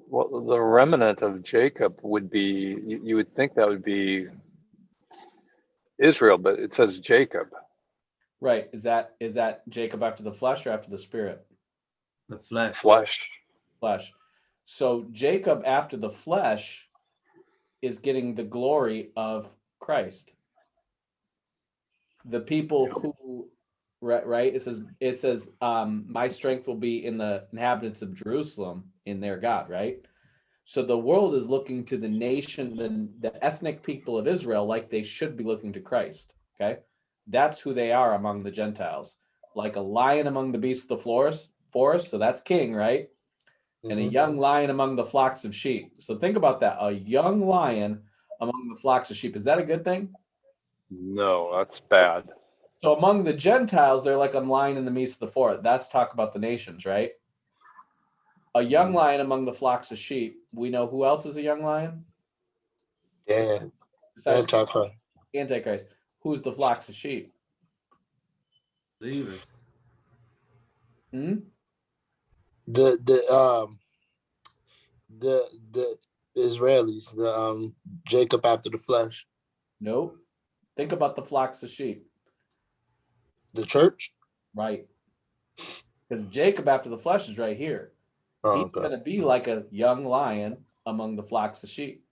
Well, the remnant of Jacob would be, you would think that would be Israel, but it says Jacob. Right. Is that Jacob after the flesh or after the spirit? The flesh. Flesh. So Jacob after the flesh is getting the glory of Christ. The people who, right? It says, my strength will be in the inhabitants of Jerusalem, in their God, right? So the world is looking to the nation, the ethnic people of Israel, like they should be looking to Christ. Okay, that's who they are among the Gentiles, like a lion among the beasts of the forest. So that's king, right? And a young lion among the flocks of sheep. So think about that. A young lion among the flocks of sheep. Is that a good thing? No, that's bad. So among the Gentiles, they're like a lion in the midst of the forest. That's talk about the nations, right? A young lion among the flocks of sheep. We know who else is a young lion? Yeah. Besides Antichrist. Antichrist. Who's the flocks of sheep? Believers. Hmm? The Israelis, the Jacob after the flesh. Nope. Think about the flocks of sheep. The church? Right. Because Jacob after the flesh is right here. Oh, He's going to be like a young lion among the flocks of sheep.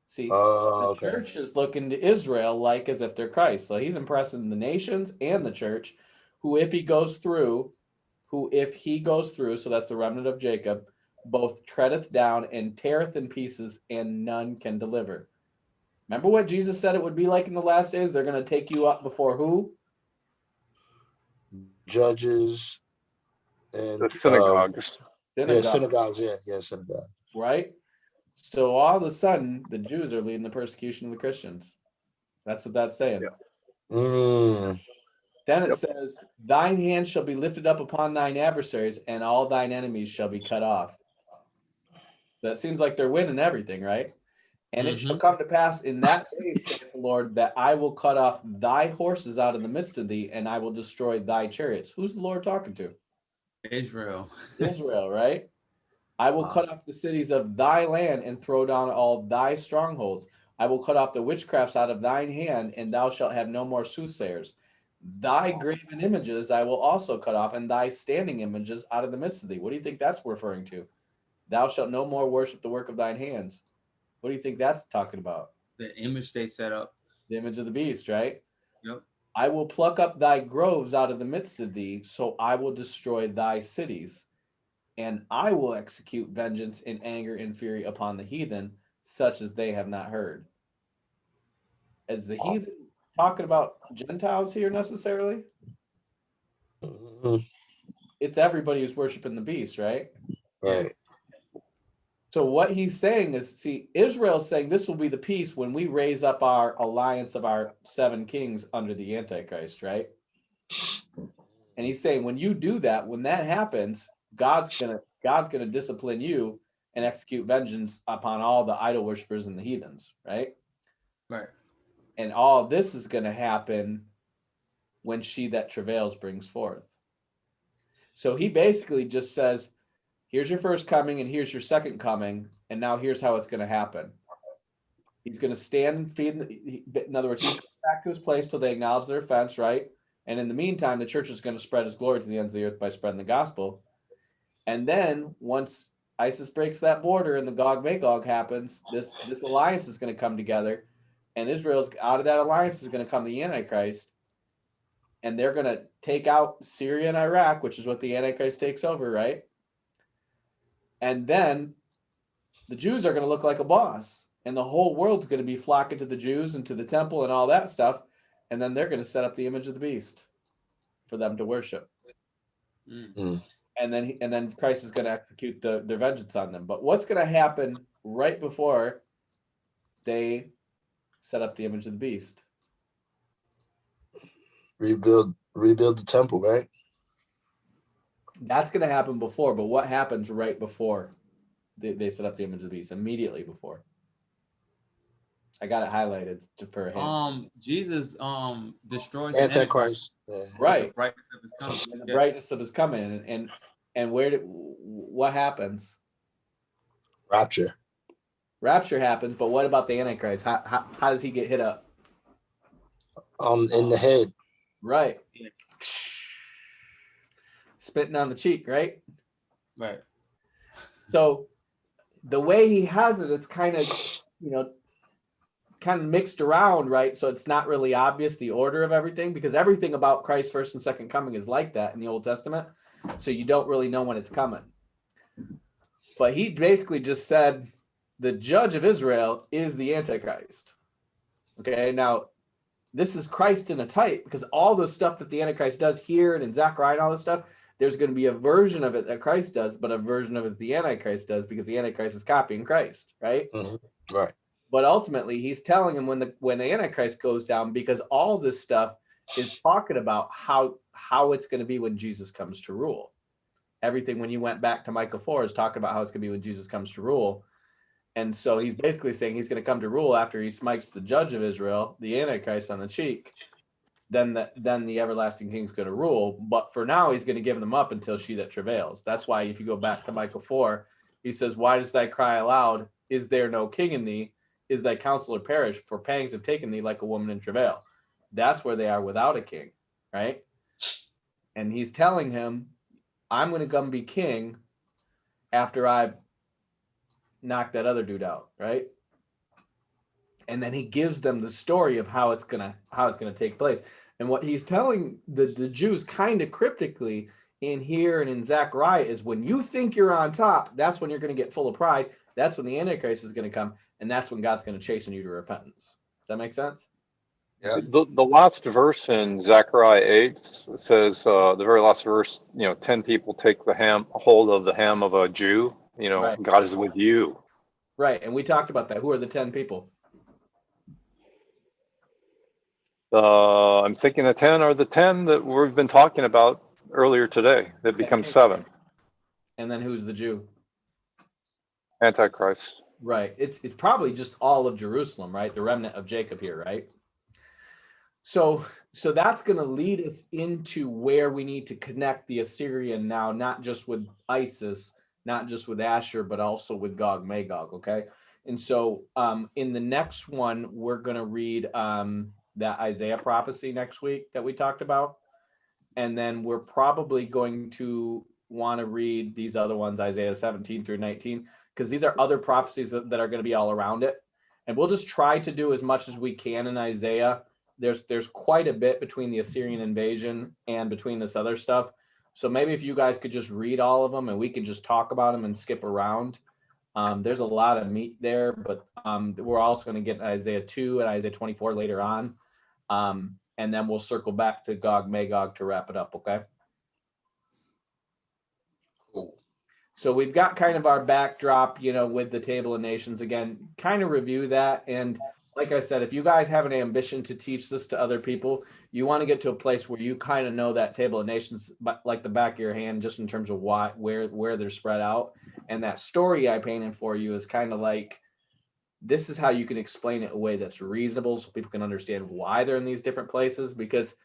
See, the church is looking to Israel like as if they're Christ. So he's impressing the nations and the church, who if he goes through, so that's the remnant of Jacob, both treadeth down and teareth in pieces, and none can deliver. Remember what Jesus said it would be like in the last days? They're going to take you up before who? Judges and The synagogues. Synagogues. Yeah, synagogue. Right? So all of a sudden, the Jews are leading the persecution of the Christians. That's what that's saying. Yeah. Then it says, thine hand shall be lifted up upon thine adversaries, and all thine enemies shall be cut off. So that seems like they're winning everything, right? And it shall come to pass in that day, saith the Lord, that I will cut off thy horses out of the midst of thee, and I will destroy thy chariots. Who's the Lord talking to? Israel. Israel, right? I will cut off the cities of thy land and throw down all thy strongholds. I will cut off the witchcrafts out of thine hand, and thou shalt have no more soothsayers. Thy graven images I will also cut off, and thy standing images out of the midst of thee. What do you think that's referring to? Thou shalt no more worship the work of thine hands. What do you think that's talking about? The image they set up. The image of the beast, right? Yep. I will pluck up thy groves out of the midst of thee, so I will destroy thy cities. And I will execute vengeance in anger and fury upon the heathen, such as they have not heard. Is the heathen talking about Gentiles here necessarily? It's everybody who's worshiping the beast, right? Right. So what he's saying is, see, Israel's saying this will be the peace when we raise up our alliance of our 7 kings under the Antichrist, right? And he's saying when you do that, when that happens, God's gonna discipline you and execute vengeance upon all the idol worshippers and the heathens, right? Right. And all this is gonna happen when she that travails brings forth. So he basically just says, here's your first coming and here's your second coming, and now here's how it's going to happen. He's going to stand and feed. In other words, he's going back to his place till they acknowledge their offense, right? And in the meantime, the church is going to spread his glory to the ends of the earth by spreading the gospel. And then once ISIS breaks that border and the Gog-Magog happens, this alliance is going to come together, and Israel's out of that alliance is going to come the Antichrist, and they're going to take out Syria and Iraq, which is what the Antichrist takes over, right? And then the Jews are going to look like a boss, and the whole world's going to be flocking to the Jews and to the temple and all that stuff, and then they're going to set up the image of the beast for them to worship. And then Christ is going to execute their vengeance on them. But what's going to happen right before they set up the image of the beast? Rebuild the temple, right? That's going to happen before, but what happens right before they set up the image of the beast? Immediately before. I got it highlighted for a hint. Jesus destroys Antichrist. The Right. the brightness of his coming. The brightness of his coming, and what happens? Rapture happens, but what about the Antichrist? How does he get hit up? In the head. Right. Spitting on the cheek, right? Right. So the way he has it, it's kind of mixed around, right? So it's not really obvious the order of everything, because everything about Christ's first and second coming is like that in the Old Testament. So you don't really know when it's coming. But he basically just said the judge of Israel is the Antichrist. Okay, now this is Christ in a type, because all the stuff that the Antichrist does here and in Zechariah and all this stuff, there's going to be a version of it that Christ does, but a version of it the Antichrist does, because the Antichrist is copying Christ, right? Mm-hmm. Right. But ultimately, he's telling him when the Antichrist goes down, because all this stuff is talking about how it's going to be when Jesus comes to rule. Everything, when you went back to Micah 4, is talking about how it's going to be when Jesus comes to rule. And so he's basically saying he's going to come to rule after he smites the judge of Israel, the Antichrist, on the cheek. Then the everlasting king's going to rule. But for now, he's going to give them up until she that travails. That's why if you go back to Micah 4, he says, why does thy cry aloud? Is there no king in thee? Is thy counselor perished? For pangs have taken thee like a woman in travail. That's where they are without a king, right? And he's telling him, I'm going to come be king after I knock that other dude out, right? And then he gives them the story of how it's gonna take place. And what he's telling the Jews kind of cryptically in here and in Zechariah is, when you think you're on top, that's when you're going to get full of pride. That's when the Antichrist is going to come, and that's when God's going to chasten you to repentance. Does that make sense? Yeah. The last verse in Zechariah 8 says, the very last verse, 10 people take hold of the hem of a Jew. Right. God is with you. Right, and we talked about that. Who are the 10 people? I'm thinking the 10 are the 10 that we've been talking about earlier today. That becomes 7. And then who's the Jew? Antichrist. Right. It's probably just all of Jerusalem, right? The remnant of Jacob here, right? So that's going to lead us into where we need to connect the Assyrian now, not just with ISIS, not just with Asher, but also with Gog Magog, okay? And so in the next one, we're going to read that Isaiah prophecy next week that we talked about. And then we're probably going to want to read these other ones, Isaiah 17 through 19, because these are other prophecies that are going to be all around it. And we'll just try to do as much as we can in Isaiah. There's quite a bit between the Assyrian invasion and between this other stuff. So maybe if you guys could just read all of them and we can just talk about them and skip around. There's a lot of meat there, but we're also going to get Isaiah 2 and Isaiah 24 later on. And then we'll circle back to Gog Magog to wrap it up, okay? Cool. So we've got kind of our backdrop, with the Table of Nations. Again, kind of review that. And like I said, if you guys have an ambition to teach this to other people, you want to get to a place where you kind of know that Table of Nations like the back of your hand, just in terms of where they're spread out. And that story I painted for you is kind of like, this is how you can explain it in a way that's reasonable, so people can understand why they're in these different places. Because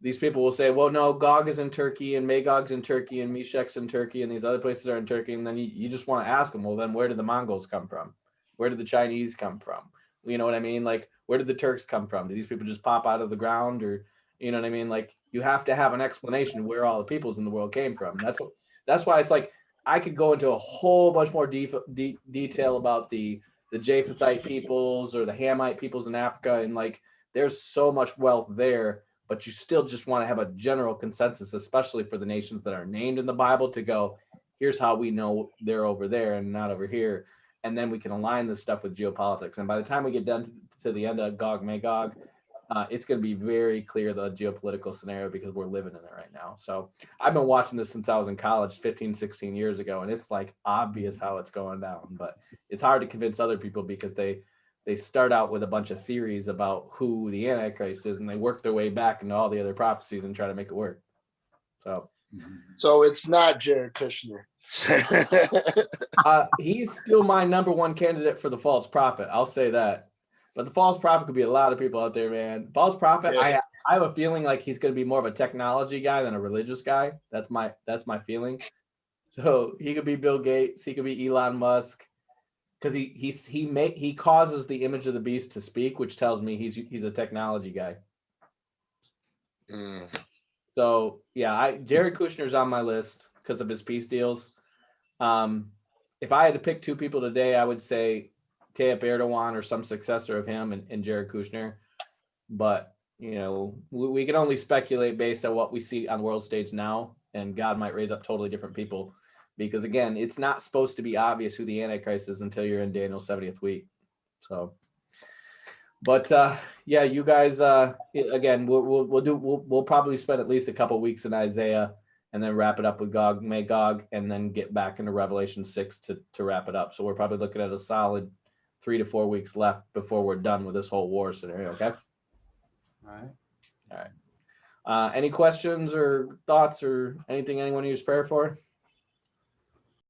these people will say, well, no, Gog is in Turkey and Magog's in Turkey and Meshech's in Turkey and these other places are in Turkey. And then you just want to ask them, well, then where did the Mongols come from? Where did the Chinese come from? You know what I mean? Like, where did the Turks come from? Did these people just pop out of the ground? Or, you know what I mean? Like, you have to have an explanation of where all the peoples in the world came from. That's why it's like, I could go into a whole bunch more detail about the Japhethite peoples or the Hamite peoples in Africa. And like, there's so much wealth there, but you still just want to have a general consensus, especially for the nations that are named in the Bible, to go, here's how we know they're over there and not over here. and then we can align this stuff with geopolitics. And by the time we get done to the end of Gog Magog, it's going to be very clear the geopolitical scenario because we're living in it right now. So I've been watching this since I was in college 15, 16 years ago, and it's like obvious how it's going down, but it's hard to convince other people because they start out with a bunch of theories about who the Antichrist is, and they work their way back into all the other prophecies and try to make it work. So it's not Jared Kushner. He's still my number one candidate for the false prophet. I'll say that. But the false prophet could be a lot of people out there, man. False prophet, Yeah. I have a feeling like he's going to be more of a technology guy than a religious guy. That's my feeling. So he could be Bill Gates. He could be Elon Musk, because he causes the image of the beast to speak, which tells me he's a technology guy. So yeah, Jared Kushner's on my list because of his peace deals. If I had to pick two people today, I would say Tayyip Erdogan or some successor of him and Jared Kushner. But, you know, we can only speculate based on what we see on the world stage now, and God might raise up totally different people. Because, again, it's not supposed to be obvious who the Antichrist is until you're in Daniel's 70th week. So, but, yeah, you guys, again, we'll probably spend at least a couple weeks in Isaiah and then wrap it up with Gog, Magog, and then get back into Revelation 6 to wrap it up. So we're probably looking at a solid 3 to 4 weeks left before we're done with this whole war scenario. Okay. All right. Any questions or thoughts or anything anyone needs prayer for?